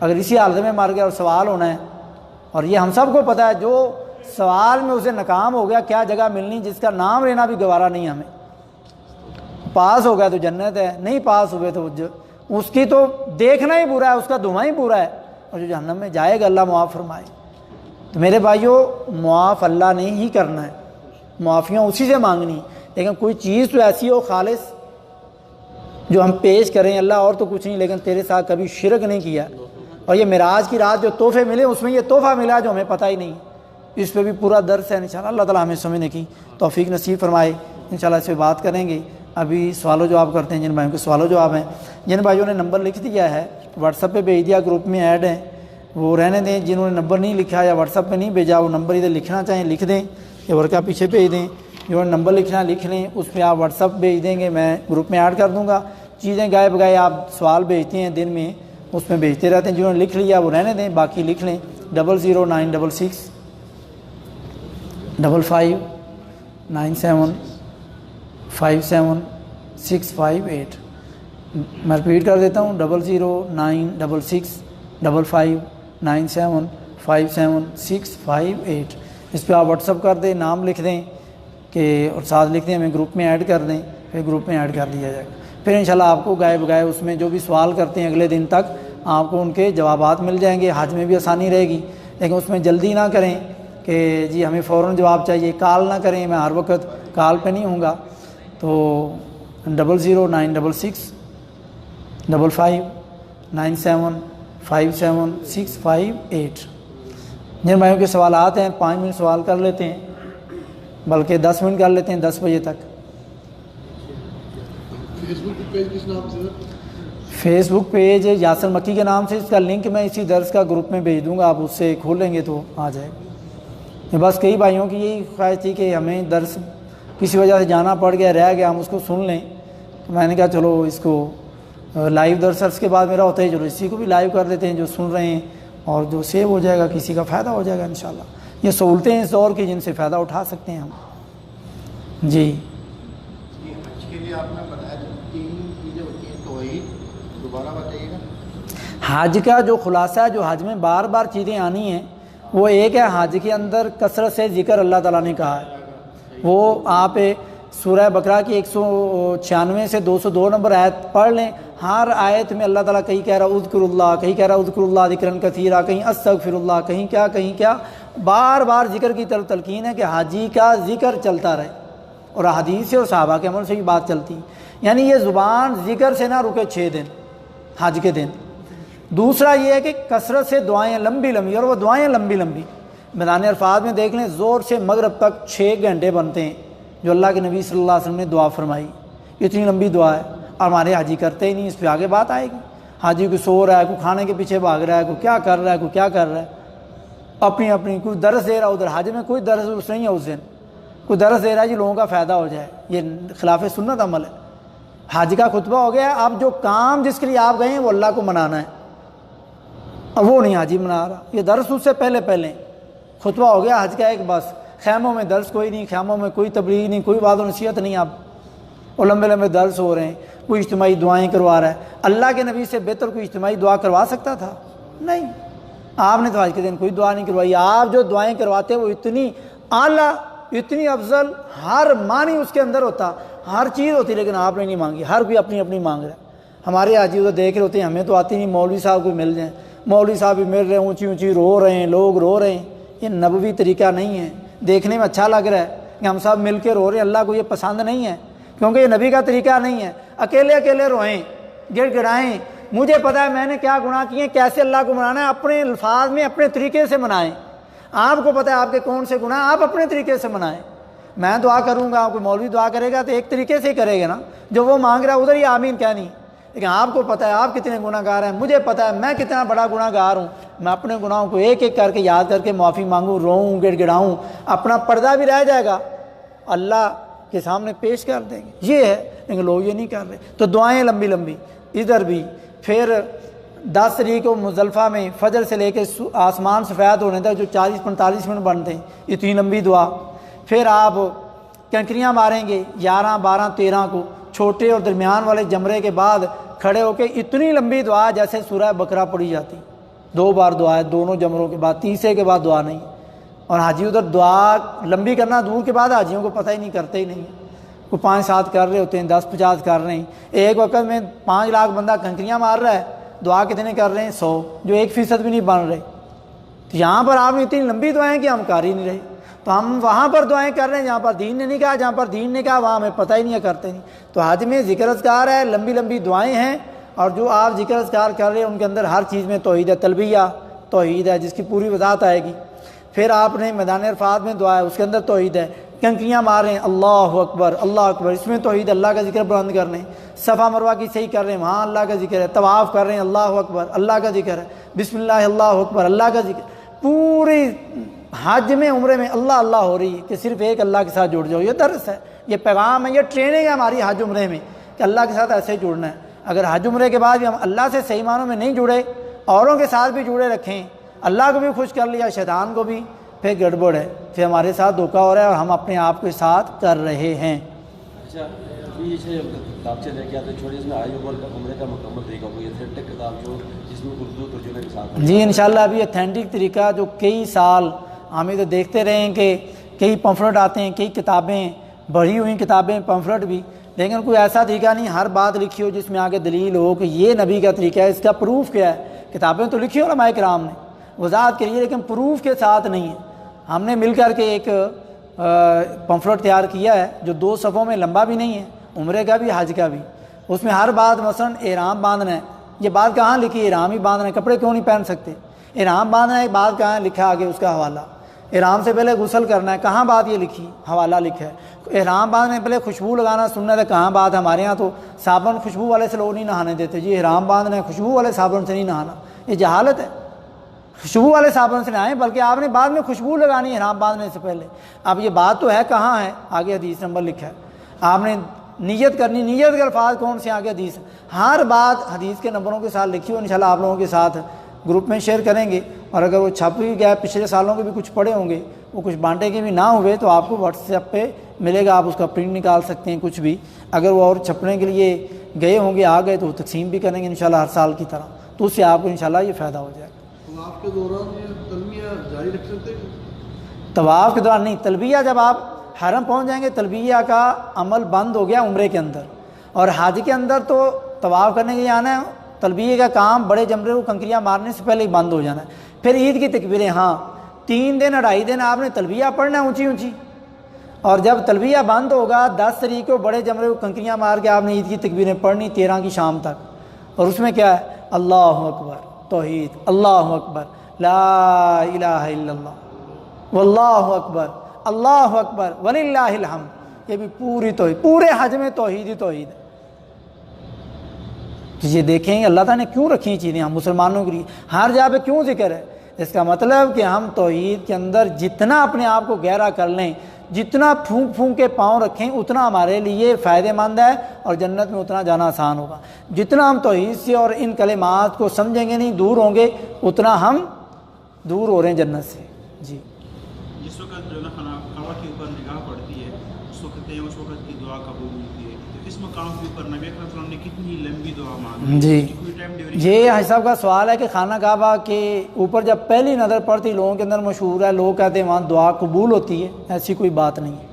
اگر اسی حالت میں مر گئے اور سوال ہونا ہے, اور یہ ہم سب کو پتہ ہے, جو سوال میں اسے ناکام ہو گیا کیا جگہ ملنی, جس کا نام لینا بھی گوارا نہیں ہمیں. پاس ہو گیا تو جنت ہے, نہیں پاس ہوئے تو اس کی تو دیکھنا ہی برا ہے, اس کا دھواں ہی برا ہے, اور جو جہنم میں جائے گا اللہ معاف فرمائے. تو میرے بھائیوں, معاف اللہ نے ہی کرنا ہے, معافیاں اسی سے مانگنی. لیکن کوئی چیز تو ایسی ہو خالص جو ہم پیش کریں, اللہ اور تو کچھ نہیں, لیکن تیرے ساتھ کبھی شرک نہیں کیا. اور یہ معراج کی رات جو تحفے ملے, اس میں یہ تحفہ ملا جو ہمیں پتہ ہی نہیں. اس پہ بھی پورا درس ہے انشاءاللہ. اللہ تعالیٰ ہمیں سمجھنے کی توفیق نصیب فرمائے. انشاءاللہ اس پہ بات کریں گے. ابھی سوال و جواب کرتے ہیں. جن بھائیوں کے سوال و جواب ہیں, جن بھائیوں نے نمبر لکھ دیا ہے واٹس ایپ پہ بھیج دیا, گروپ میں ایڈ ہیں, وہ رہنے دیں. جنہوں نے نمبر نہیں لکھا یا واٹس ایپ پہ نہیں بھیجا, وہ نمبر ادھر لکھنا چاہیں لکھ دیں, یا ورقہ پیچھے بھیج دیں. جو نمبر لکھنا لکھ لیں, اس پہ آپ واٹس ایپ بھیج دیں گے, میں گروپ میں ایڈ کر دوں گا. چیزیں گائے بگائے آپ سوال بھیجتے ہیں دن میں, اس میں بھیجتے رہتے ہیں. جنہوں نے لکھ لیا وہ رہنے دیں, باقی لکھ لیں 00966 55 97 57 658. میں ریپیٹ کر دیتا ہوں 00966 55 97 57 658. اس پہ آپ واٹس ایپ کر دیں, نام لکھ دیں کہ, اور ساتھ لکھ دیں ہمیں گروپ میں ایڈ کر دیں, پھر گروپ میں ایڈ کر دیا جائے گا. پھر انشاءاللہ آپ کو گائے بگائے اس میں جو بھی سوال کرتے ہیں اگلے دن تک آپ کو ان کے جوابات مل جائیں گے. حج میں بھی آسانی رہے گی, لیکن اس میں جلدی نہ کریں کہ جی ہمیں فوراً جواب چاہیے. کال نہ کریں, میں ہر وقت کال پہ نہیں ہوں گا. تو 00966 55 97 57 658. جن بھائیوں کے سوالات ہیں 5 منٹ سوال کر لیتے ہیں, بلکہ 10 منٹ کر لیتے ہیں 10 بجے تک. فیس بک پیج یاسر مکی کے نام سے, اس کا لنک میں اسی درس کا گروپ میں بھیج دوں گا, آپ اس سے کھولیں گے تو آ جائے گا. بس کئی بھائیوں کی یہی خواہش تھی کہ ہمیں درس کسی وجہ سے جانا پڑ گیا, رہ گیا, ہم اس کو سن لیں. تو میں نے کہا چلو اس کو لائیو درس کے بعد میرا ہوتا ہے, چلو اسی کو بھی لائیو کر دیتے ہیں جو سن رہے ہیں, اور جو سیو ہو جائے گا کسی کا فائدہ ہو جائے گا انشاءاللہ. یہ سہولتیں ہیں اس دور کی جن سے فائدہ اٹھا سکتے ہیں ہم. جی حج کے لیے آپ نے بتایا 3 چیزیں ہوتی ہیں, توحید, دوبارہ بتائیے گا. حج کا جو خلاصہ ہے, جو حج میں بار بار چیزیں آنی ہیں, وہ ایک ہے حج کے اندر کثرت سے ذکر اللہ تعالیٰ نے کہا ہے. وہ آپ سورہ بقرہ کی 196 سے 202 نمبر آیت پڑھ لیں. ہر آیت میں اللہ تعالیٰ کہیں کہہ رہا اذکر اللہ, کہیں کہہ رہا اذکر اللہ ذکرا کثیرا, کہیں استغفر اللہ, کہیں کیا, بار بار ذکر کی طرف تلقین ہے کہ حاجی کا ذکر چلتا رہے. اور حدیث سے اور صحابہ کے عمل سے بھی بات چلتی, یعنی یہ زبان ذکر سے نہ رکے 6 دن حج کے دن. دوسرا یہ ہے کہ کثرت سے دعائیں لمبی لمبی, اور وہ دعائیں لمبی لمبی میدان عرفات میں دیکھ لیں, زور سے مغرب تک 6 گھنٹے بنتے ہیں جو اللہ کے نبی صلی اللہ علیہ وسلم نے دعا فرمائی. اتنی لمبی دعا ہے, اور ہمارے حاجی کرتے ہی نہیں. اس پہ آگے بات آئے گی. حاجی کوئی سو رہا ہے, کوئی کھانے کے پیچھے بھاگ رہا ہے, کوئی کیا کر رہا ہے, کوئی کیا کر رہا ہے, اپنی کوئی درس دے رہا ہے. ادھر حج میں کوئی درس نہیں ہے, اس دن کوئی درس دے رہا ہے جی لوگوں کا فائدہ ہو جائے, یہ خلاف سنت عمل ہے. حج کا خطبہ ہو گیا, اب جو کام جس کے لیے آپ گئے ہیں وہ اللہ کو منانا ہے, اب وہ نہیں حاجی منا رہا. یہ درس اس سے پہلے خطبہ ہو گیا حج کا ایک, بس خیموں میں درس کوئی نہیں, خیموں میں کوئی تبلیغ نہیں, کوئی وعظ و نصیحت نہیں. اب اور لمبے درس ہو رہے ہیں, کوئی اجتماعی دعائیں کروا رہا ہے. اللہ کے نبی سے بہتر کوئی اجتماعی دعا کروا سکتا تھا؟ نہیں. آپ نے تو آج کے دن کوئی دعا نہیں کروائی. آپ جو دعائیں کرواتے وہ اتنی اعلیٰ, اتنی افضل, ہر معنی اس کے اندر ہوتا, ہر چیز ہوتی, لیکن آپ نے نہیں مانگی. ہر کوئی اپنی اپنی مانگ رہا ہے. ہمارے حاجی ادھر دیکھ رہے ہوتے ہیں, ہمیں تو آتی نہیں. مولوی صاحب کو مل جائیں, مولوی صاحب بھی مل رہے ہیں, اونچی اونچی رو رہے ہیں, لوگ رو رہے ہیں. یہ نبوی طریقہ نہیں ہے. دیکھنے میں اچھا لگ رہا ہے کہ ہم سب مل کے رو رہے ہیں, اللہ کو یہ پسند نہیں ہے, کیونکہ یہ نبی کا طریقہ نہیں ہے. اکیلے روئیں, گڑ گڑائیں, مجھے پتہ ہے میں نے کیا گناہ کیے, کیسے اللہ کو منانا ہے, اپنے الفاظ میں اپنے طریقے سے منائیں. آپ کو پتہ ہے آپ کے کون سے گناہ, آپ اپنے طریقے سے منائیں. میں دعا کروں گا، کوئی مولوی دعا کرے گا تو ایک طریقے سے ہی کرے گا نا، جو وہ مانگ رہا ہے ادھر ہی آمین کہنی۔ لیکن آپ کو پتہ ہے آپ کتنے گناہ گار ہیں، مجھے پتہ ہے میں کتنا بڑا گناہ گار ہوں، میں اپنے گناہوں کو ایک ایک کر کے یاد کر کے معافی مانگوں، روؤں، گڑ گڑاؤں، اپنا پردہ بھی رہ جائے گا، اللہ کے سامنے پیش کر دیں گے، یہ ہے۔ لیکن لوگ یہ نہیں کر رہے، تو دعائیں لمبی لمبی ادھر بھی۔ پھر 10 تاریخ کو مزدلفہ میں فجر سے لے کے آسمان سفید ہونے تک جو 40-45 منٹ بنتے ہیں، اتنی لمبی دعا۔ پھر آپ کنکریاں ماریں گے 11، 12، 13 کو، چھوٹے اور درمیان والے جمرے کے بعد کھڑے ہو کے اتنی لمبی دعا جیسے سورہ بقرہ پڑھی جاتی، 2 بار دعا ہے دونوں جمروں کے بعد، تیسرے کے بعد دعا نہیں۔ اور حاجی ادھر دعا لمبی کرنا دور کے بعد حاجیوں کو پتہ ہی نہیں، کرتے ہی نہیں، کوئی 5-7 کر رہے ہوتے ہیں، 10-50 کر رہے ہیں، ایک وقت میں 5 لاکھ بندہ کنکریاں مار رہا ہے، دعا کتنے کر رہے ہیں؟ 100، جو 1% بھی نہیں بن رہے۔ تو یہاں پر آپ نے اتنی لمبی دعائیں کہ ہم کر ہی نہیں رہے، تو ہم وہاں پر دعائیں کر رہے ہیں جہاں پر دین نے نہیں کہا، جہاں پر دین نے کہا وہاں ہمیں پتہ ہی نہیں ہے، کرتے نہیں۔ تو حج میں ذکر اذکار ہے، لمبی لمبی دعائیں ہیں، اور جو آپ ذکر اذکار کر رہے ہیں ان کے اندر ہر چیز میں توحید ہے، تلبیہ توحید ہے جس کی پوری وضاحت آئے گی۔ پھر آپ نے میدان عرفات میں دعا ہے، اس کے اندر توحید ہے، کنکریاں مار رہے ہیں، اللہ اکبر اللہ اکبر، اس میں توحید، اللہ کا ذکر بلند کر رہے ہیں، صفا مروہ کی صحیح کر رہے ہیں، وہاں اللہ کا ذکر ہے، طواف کر رہے ہیں، اللہ اکبر اللہ کا ذکر ہے، بسم اللہ اللہ اکبر اللہ کا ذکر، پوری حج میں عمرے میں اللہ اللہ ہو رہی ہے کہ صرف ایک اللہ کے ساتھ جڑ جاؤ۔ یہ درس ہے، یہ پیغام ہے، یہ ٹریننگ ہے ہماری حج عمرے میں کہ اللہ کے ساتھ ایسے جڑنا ہے۔ اگر حج عمرے کے بعد بھی ہم اللہ سے صحیح معنوں میں نہیں جڑے، اوروں کے ساتھ بھی جڑے رکھیں، اللہ کو بھی خوش کر لیا، شیطان کو بھی، پھر گڑبڑ ہے، پھر ہمارے ساتھ دھوکہ ہو رہا ہے اور ہم اپنے آپ کے ساتھ کر رہے ہیں۔ اچھا یہ کتاب سے لے کے آتے چھوڑی، اس میں آئی عمرے کا مکمل طریقہ کوئی اتھینٹک کتاب جو جس میں اردو ترجمے کے ساتھ؟ جی انشاءاللہ ابھی اتھینٹک طریقہ جو کئی سال ہم ادھر دیکھتے رہے ہیں کہ کئی پمفلٹ آتے ہیں، کئی کتابیں، بڑھی ہوئی کتابیں، پمفلٹ بھی، لیکن کوئی ایسا طریقہ نہیں ہر بات لکھی ہو جس میں آگے دلیل ہو کہ یہ نبی کا طریقہ ہے، اس کا پروف کیا ہے۔ کتابیں تو لکھی علماء کرام نے وضاحت کے لیے، لیکن پروف کے ساتھ نہیں ہے۔ ہم نے مل کر کے ایک پمفلٹ تیار کیا ہے جو 2 صفحوں میں، لمبا بھی نہیں ہے، عمرے کا بھی حج کا بھی، اس میں ہر بات، مثلا احرام باندھنا ہے، یہ بات کہاں لکھی؟ احرام ہی باندھنا ہے، کپڑے کیوں نہیں پہن سکتے؟ احرام باندھنا ہے، بات کہاں ہے؟ لکھا آگے اس کا حوالہ۔ احرام سے پہلے غسل کرنا ہے، کہاں بات یہ لکھی؟ حوالہ لکھا ہے۔ احرام باندھنے سے پہلے خوشبو لگانا سنت ہے، کہاں بات ہے؟ ہمارے ہاں تو صابن خوشبو والے سے لوگ نہیں نہانے دیتے، جی احرام باندھنا ہے خوشبو والے صابن سے نہیں نہانا، یہ جہالت ہے۔ خوشبو والے صابن سے نہائیں، بلکہ آپ نے بعد میں خوشبو لگانی ہے احرام باندھنے سے پہلے۔ اب یہ بات تو ہے کہاں ہے؟ آگے حدیث نمبر لکھا ہے۔ آپ نے نیت کرنی، نیت کے الفاظ کون سے؟ آگے حدیث، ہر بات حدیث کے نمبروں کے ساتھ لکھی ہو، انشاءاللہ آپ لوگوں کے ساتھ گروپ میں شیئر کریں گے، اور اگر وہ چھپ بھی گیا، پچھلے سالوں کے بھی کچھ پڑے ہوں گے، وہ کچھ بانٹے کے بھی نہ ہوئے تو آپ کو واٹس ایپ پہ ملے گا، آپ اس کا پرنٹ نکال سکتے ہیں، کچھ بھی۔ اگر وہ اور چھپنے کے لیے گئے ہوں گے، آ گئے تو تقسیم بھی کریں گے انشاءاللہ ہر سال کی طرح، تو اس سے آپ کو انشاءاللہ یہ فائدہ ہو جائے گا۔ طواف کے دوران یہ تلبیہ جاری رکھ سکتے ہیں؟ طواف کے دوران نہیں، تلبیہ جب آپ حرم پہنچ جائیں گے تلبیہ کا عمل بند ہو گیا عمرے کے اندر، اور حج کے اندر تو طواف کرنے کے لیے آنا ہے، تلبیہ کا کام بڑے جمرے کو کنکریاں مارنے سے پہلے ہی بند ہو جانا ہے۔ پھر عید کی تکبیریں، ہاں 3 دن 2.5 دن آپ نے تلبیہ پڑھنا ہے اونچی اونچی، اور جب تلبیہ بند ہوگا 10 تاریخ کو بڑے جمرے کو کنکریاں مار کے آپ نے عید کی تکبیریں پڑھنی 13 کی شام تک، اور اس میں کیا ہے؟ اللہ اکبر توحید، اللہ اکبر لا الہ الا اللہ واللہ اکبر اللہ اکبر وللہ الحمد، یہ بھی پوری توحید، پورے حج میں توحید ہی توحید ہے۔ یہ دیکھیں اللہ تعالیٰ نے کیوں رکھی چیزیں ہم مسلمانوں کے لیے، ہر جگہ پہ کیوں ذکر ہے؟ اس کا مطلب کہ ہم توحید کے اندر جتنا اپنے آپ کو گہرا کر لیں، جتنا پھونک پھونک کے پاؤں رکھیں، اتنا ہمارے لیے فائدہ مند ہے، اور جنت میں اتنا جانا آسان ہوگا۔ جتنا ہم توحید سے اور ان کلمات کو سمجھیں گے نہیں، دور ہوں گے، اتنا ہم دور ہو رہے ہیں جنت سے۔ جی جس وقت جو نا کعبہ کے اوپر نگاہ پڑتی ہے اس وقت کی دعا قبول ہوتی ہے، تو اس مقام کے اوپر نبی اکرم صلی اللہ علیہ وسلم نے کتنی لمبی دعا مانگی؟ جی یہ حج صاحب کا سوال ہے کہ خانہ کعبہ کے اوپر جب پہلی نظر پڑتی، لوگوں کے اندر مشہور ہے، لوگ کہتے ہیں وہاں دعا قبول ہوتی ہے، ایسی کوئی بات نہیں ہے۔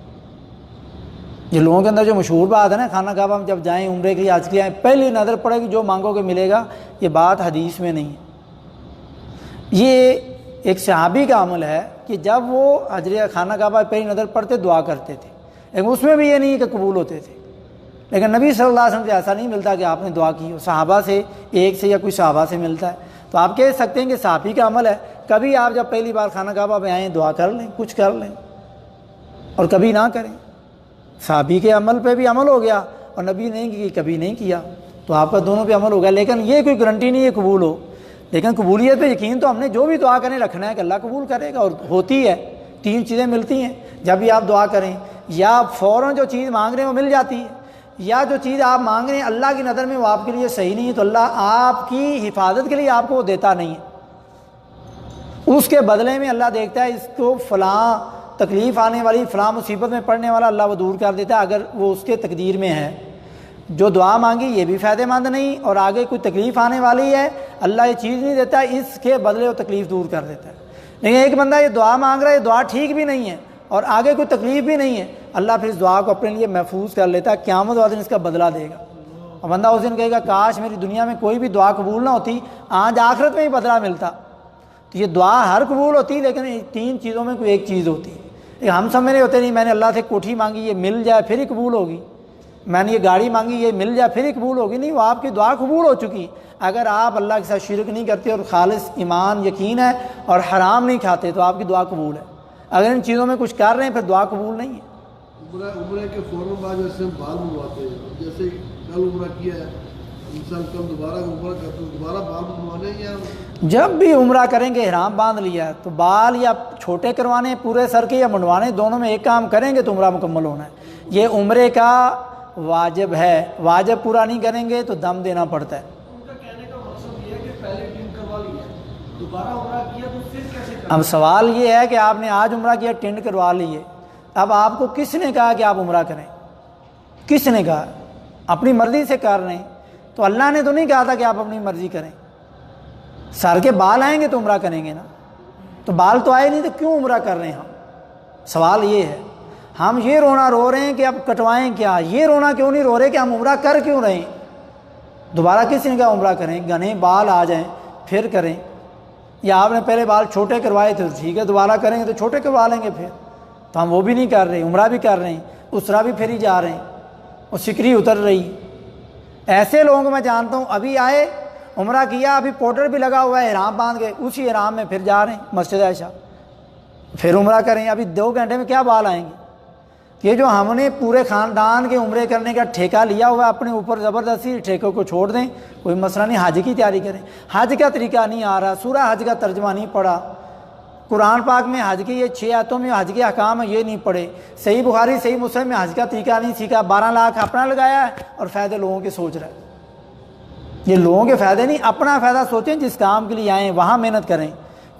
یہ لوگوں کے اندر جو مشہور بات ہے نا، خانہ کعبہ میں جب جائیں عمرے کے لیے، حج کے لیے آئیں، پہلی نظر پڑے گی جو مانگو گے ملے گا، یہ بات حدیث میں نہیں ہے۔ یہ ایک صحابی کا عمل ہے کہ جب وہ حجر خانہ کعبہ پہلی نظر پڑتے دعا کرتے تھے، لیکن اس میں بھی یہ نہیں کہ قبول ہوتے تھے، لیکن نبی صلی اللہ علیہ وسلم سے ایسا نہیں ملتا کہ آپ نے دعا کی ہو، صحابہ سے ایک سے یا کوئی صحابہ سے ملتا ہے، تو آپ کہہ سکتے ہیں کہ صحابی کا عمل ہے۔ کبھی آپ جب پہلی بار خانہ کعبہ میں آئیں دعا کر لیں، کچھ کر لیں، اور کبھی نہ کریں. صحابی کے عمل پہ بھی عمل ہو گیا اور نبی نے کبھی نہیں کیا، تو آپ کا دونوں پہ عمل ہو گیا. لیکن یہ کوئی گارنٹی نہیں ہے قبول ہو. لیکن قبولیت پہ یقین تو ہم نے جو بھی دعا کریں رکھنا ہے کہ اللہ قبول کرے گا. اور ہوتی ہے، 3 چیزیں ملتی ہیں جب بھی آپ دعا کریں. یا فوراً جو چیز مانگ رہے ہیں وہ مل جاتی ہے، یا جو چیز آپ مانگ رہے ہیں اللہ کی نظر میں وہ آپ کے لیے صحیح نہیں ہے تو اللہ آپ کی حفاظت کے لیے آپ کو وہ دیتا نہیں ہے. اس کے بدلے میں اللہ دیکھتا ہے اس کو فلاں تکلیف آنے والی، فلاں مصیبت میں پڑنے والا اللہ وہ دور کر دیتا ہے اگر وہ اس کے تقدیر میں ہے. جو دعا مانگی یہ بھی فائدہ مند نہیں، اور آگے کوئی تکلیف آنے والی ہے اللہ یہ چیز نہیں دیتا، اس کے بدلے وہ تکلیف دور کر دیتا ہے. لیکن ایک بندہ یہ دعا مانگ رہا ہے، یہ دعا ٹھیک بھی نہیں ہے اور آگے کوئی تکلیف بھی نہیں ہے، اللہ پھر اس دعا کو اپنے لیے محفوظ کر لیتا ہے. قیامت والے دن اس کا بدلہ دے گا. اور بندہ اس دن کہے گا کاش میری دنیا میں کوئی بھی دعا قبول نہ ہوتی، آج آخرت میں ہی بدلہ ملتا. تو یہ دعا ہر قبول ہوتی لیکن 3 چیزوں میں کوئی ایک چیز ہوتی ہے. ہم سمجھ رہے ہوتے نہیں میں نے اللہ سے کوٹھی مانگی یہ مل جائے پھر ہی قبول ہوگی، میں نے یہ گاڑی مانگی یہ مل جائے پھر ہی قبول ہوگی. نہیں، وہ آپ کی دعا قبول ہو چکی اگر آپ اللہ کے ساتھ شرک نہیں کرتے اور خالص ایمان یقین ہے اور حرام نہیں کھاتے تو آپ کی دعا قبول ہے. اگر ان چیزوں میں کچھ کر رہے ہیں پھر دعا قبول نہیں ہے. عمرے کے فوراً بعد جیسے ہم بال منڈواتے ہیں، جیسے کل عمرہ کیا ہے انسان کل دوبارہ عمرہ کرتے ہیں دوبارہ بال منڈوانے ہیں، یا جب بھی عمرہ کریں گے احرام باندھ لیا ہے تو بال یا چھوٹے کروانے پورے سر کے یا منڈوانے، دونوں میں ایک کام کریں گے تو عمرہ مکمل ہونا ہے. یہ عمرے کا واجب ہے، واجب پورا نہیں کریں گے تو دم دینا پڑتا ہے. ان کا کہنے کا مقصد یہ ہے کہ پہلے ٹنڈ کروا لیا دوبارہ عمرہ کیا تو پھر کیسے کریں؟ اب سوال یہ ہے کہ آپ نے آج عمرہ کیا ٹنڈ کروا لیے، اب آپ کو کس نے کہا کہ آپ عمرہ کریں؟ کس نے کہا؟ اپنی مرضی سے کر رہے ہیں تو اللہ نے تو نہیں کہا تھا کہ آپ اپنی مرضی کریں. سر کے بال آئیں گے تو عمرہ کریں گے نا، تو بال تو آئے نہیں تو کیوں عمرہ کر رہے ہیں ہم؟ سوال یہ ہے. ہم یہ رونا رو رہے ہیں کہ اب کٹوائیں کیا، یہ رونا کیوں نہیں رو رہے کہ ہم عمرہ کر کیوں رہے ہیں؟ دوبارہ کس نے کہا عمرہ کریں؟ گھنے بال آ جائیں پھر کریں، یا آپ نے پہلے بال چھوٹے کروائے تھے ٹھیک ہے دوبارہ کریں گے تو چھوٹے کروا لیں گے پھر. تو ہم وہ بھی نہیں کر رہے، عمرہ بھی کر رہے ہیں، اسرا بھی پھر ہی جا رہے ہیں اور سکری اتر رہی. ایسے لوگوں کو میں جانتا ہوں ابھی آئے عمرہ کیا ابھی پاؤڈر بھی لگا ہوا ہے احرام باندھ کے اسی احرام میں پھر جا رہے ہیں مسجد عائشہ پھر عمرہ کریں. ابھی 2 گھنٹے میں کیا بال آئیں گے؟ یہ جو ہم نے پورے خاندان کے عمرے کرنے کا ٹھیکہ لیا ہوا ہے اپنے اوپر زبردستی، ٹھیکے کو چھوڑ دیں، کوئی مسئلہ نہیں. حج کی تیاری کریں، حج کا طریقہ نہیں آ رہا، سورہ حج کا ترجمہ نہیں پڑھا، قرآن پاک میں حج کی یہ 6 آیتوں میں حج کے احکام ہیں یہ نہیں پڑھے، صحیح بخاری صحیح مسلم میں حج کا طریقہ نہیں سیکھا، 12 لاکھ اپنا لگایا ہے اور فائدے لوگوں کے سوچ رہا ہے. یہ لوگوں کے فائدے نہیں، اپنا فائدہ سوچیں. جس کام کے لیے آئیں وہاں محنت کریں.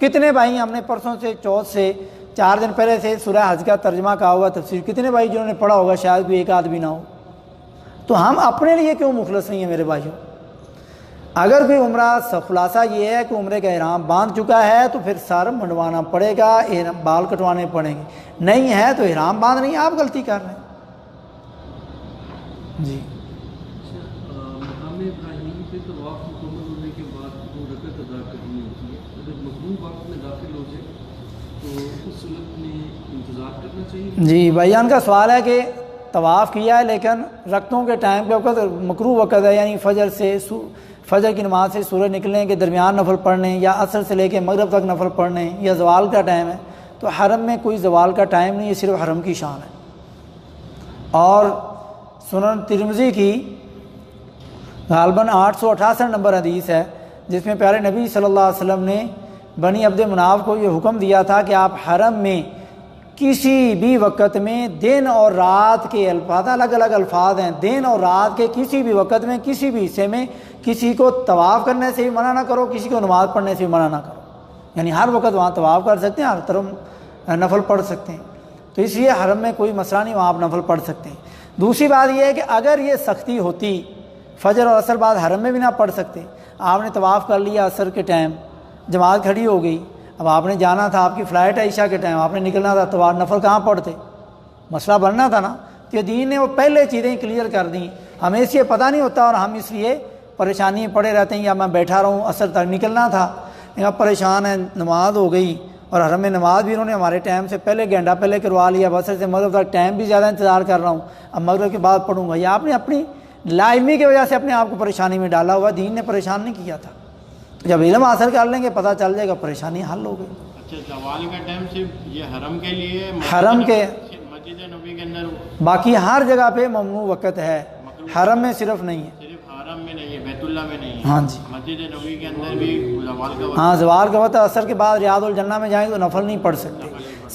کتنے بھائی ہم نے پرسوں سے چوتھ سے 4 دن پہلے سے سورہ حج کا ترجمہ کہا ہوا تفسیر، کتنے بھائی جنہوں نے پڑھا ہوگا شاید کوئی ایک آدمی نہ ہو. تو ہم اپنے لیے کیوں مخلص نہیں ہیں میرے بھائیوں؟ اگر کوئی عمرہ خلاصہ یہ ہے کہ عمرے کا احرام باندھ چکا ہے تو پھر سر منڈوانا پڑے گا، بال کٹوانے پڑیں گے. نہیں ہے تو احرام باندھ نہیں، آپ غلطی کر رہے ہیں. جی مقام ابراہیم سے طواف مکمل ہونے کے بعد 2 رکعت ادا کرنی ہوتی ہے. اگر مغروب وقت میں داخل ہو جائے تو اس صورت میں انتظار کرنا چاہیے. جی بھائیان کا سوال ہے کہ طواف کیا ہے لیکن رکعتوں کے ٹائم پہ وقت مکروہ وقت ہے، یعنی فجر کی نماز سے سورج نکلنے کے درمیان نفل پڑھنے، یا عصر سے لے کے مغرب تک نفل پڑھنے، یا زوال کا ٹائم ہے. تو حرم میں کوئی زوال کا ٹائم نہیں، یہ صرف حرم کی شان ہے. اور سنن ترمذی کی غالباً 868 نمبر حدیث ہے جس میں پیارے نبی صلی اللہ علیہ وسلم نے بنی عبد مناف کو یہ حکم دیا تھا کہ آپ حرم میں کسی بھی وقت میں دن اور رات کے الفاظ، الگ الگ الفاظ ہیں، دن اور رات کے کسی بھی وقت میں کسی بھی حصے میں کسی کو طواف کرنے سے بھی منع نہ کرو، کسی کو نماز پڑھنے سے بھی منع نہ کرو. یعنی ہر وقت وہاں طواف کر سکتے ہیں، ہر طرف نفل پڑھ سکتے ہیں. تو اس لیے حرم میں کوئی مسئلہ نہیں، وہاں آپ نفل پڑھ سکتے ہیں. دوسری بات یہ ہے کہ اگر یہ سختی ہوتی فجر اور عصر بعد حرم میں بھی نہ پڑھ سکتے، آپ نے طواف کر لیا عصر کے ٹائم، جماعت کھڑی ہو گئی، اب آپ نے جانا تھا، آپ کی فلائٹ ہے عشاء کے ٹائم، آپ نے نکلنا تھا، طواف نفل کہاں پڑھتے؟ مسئلہ بننا تھا نا. تو یہ دین نے وہ پہلے چیزیں کلیئر کر دیں. ہمیں اس لیے پتہ نہیں ہوتا اور ہم اس لیے پریشانی پڑے رہتے ہیں، یا میں بیٹھا رہوں عصر تک نکلنا تھا، یا پریشان ہے، نماز ہو گئی اور حرم میں نماز بھی انہوں نے ہمارے ٹائم سے پہلے گھنٹہ پہلے کروا لیا، عصر سے مغرب تک ٹائم بھی زیادہ انتظار کر رہا ہوں، اب مغرب کے بعد پڑھوں گا. یا آپ نے اپنی لا علمی کی وجہ سے اپنے آپ کو پریشانی میں ڈالا ہوا، دین نے پریشان نہیں کیا تھا. تو جب علم حاصل کر لیں گے پتہ چل جائے گا، پریشانی حل ہو گئی. اچھا زوال کا ٹائم صرف یہ حرم کے لیے، حرم کے مسجد نبی کے اندر باقی ہر جگہ پہ ممنوع وقت ہے، حرم میں صرف نہیں ہے. صرف حرم میں نہیں ہے، بیت اللہ میں نہیں ہے. ہاں جی، مسجد نبی کے اندر بھی زوال کا وقت ہاں زوال کا وقت عصر کے بعد ریاض الجنہ میں جائیں تو نفل نہیں پڑھ سکتے،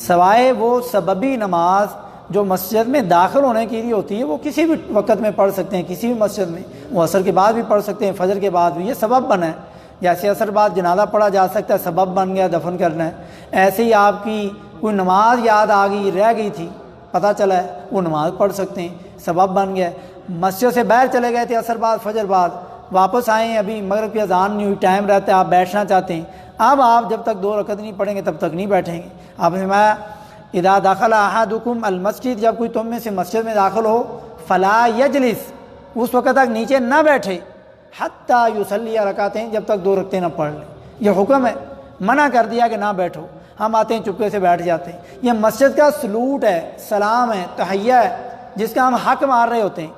سوائے وہ سببی نماز جو مسجد میں داخل ہونے کے لیے ہوتی ہے وہ کسی بھی وقت میں پڑھ سکتے ہیں، کسی بھی مسجد میں. وہ عصر کے بعد بھی پڑھ سکتے ہیں، فجر کے بعد بھی. یہ سبب بنا ہے، جیسے عصر بعد جنازہ پڑھا جا سکتا ہے، سبب بن گیا دفن کرنا ہے. ایسے ہی آپ کی کوئی نماز یاد آ گئی، رہ گئی تھی، پتہ چلا ہے، وہ نماز پڑھ سکتے ہیں، سبب بن گیا. مسجد سے باہر چلے گئے تھے عصر بعد فجر بعد، واپس آئے ہیں، ابھی مغرب کی اذان نہیں ہوئی، ٹائم رہتا ہے، آپ بیٹھنا چاہتے ہیں. اب آپ جب تک 2 رکعت نہیں پڑھیں گے تب تک نہیں بیٹھیں گے. آپ نے فرمایا اذا دخل احدکم المسجد، جب کوئی تم میں سے مسجد میں داخل ہو، فلا یجلس، اس وقت تک نیچے نہ بیٹھے، حتی یصلی رکعتین، جب تک 2 رکعتیں نہ پڑھ لیں. یہ حکم ہے، منع کر دیا کہ نہ بیٹھو. ہم آتے ہیں چپکے سے بیٹھ جاتے ہیں. یہ مسجد کا سلوٹ ہے، سلام ہے، تحیہ ہے، جس کا ہم حق مار رہے ہوتے ہیں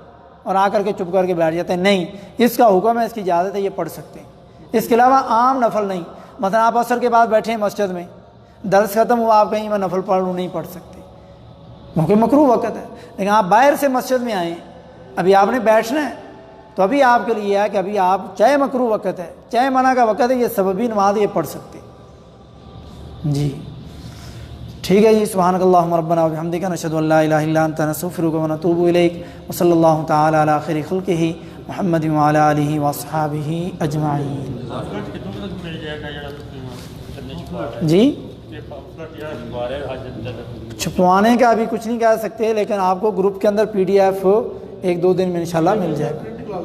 اور آ کر کے چپ کر کے بیٹھ جاتے ہیں. نہیں، اس کا حکم ہے، اس کی اجازت ہے، یہ پڑھ سکتے ہیں. اس کے علاوہ عام نفل نہیں. مثلا آپ عصر کے بعد بیٹھے ہیں مسجد میں، درس ختم ہوا، آپ کہیں میں نفل پڑھ لوں، نہیں پڑھ سکتے کیونکہ مکروہ وقت ہے. لیکن آپ باہر سے مسجد میں آئیں، ابھی آپ نے بیٹھنا ہے، تو ابھی آپ کے لیے یہ ہے کہ ابھی آپ چاہے مکروہ وقت ہے چاہے منع کا وقت ہے، یہ سببی نماز یہ پڑھ سکتے. جی ٹھیک ہے جی. سبحانک اللہم ربنا و بحمدک، نشہد ان لا الہ الا انت، نستغفرک و نتوب الیک، وصلی اللہ تعالی علی خیر خلقہ محمد وعلی آلہ واصحابہ اجمعین. جی چھپوانے کا ابھی کچھ نہیں کہہ سکتے، لیکن آپ کو گروپ کے اندر PDF 1-2 دن میں انشاءاللہ مل جائے گا.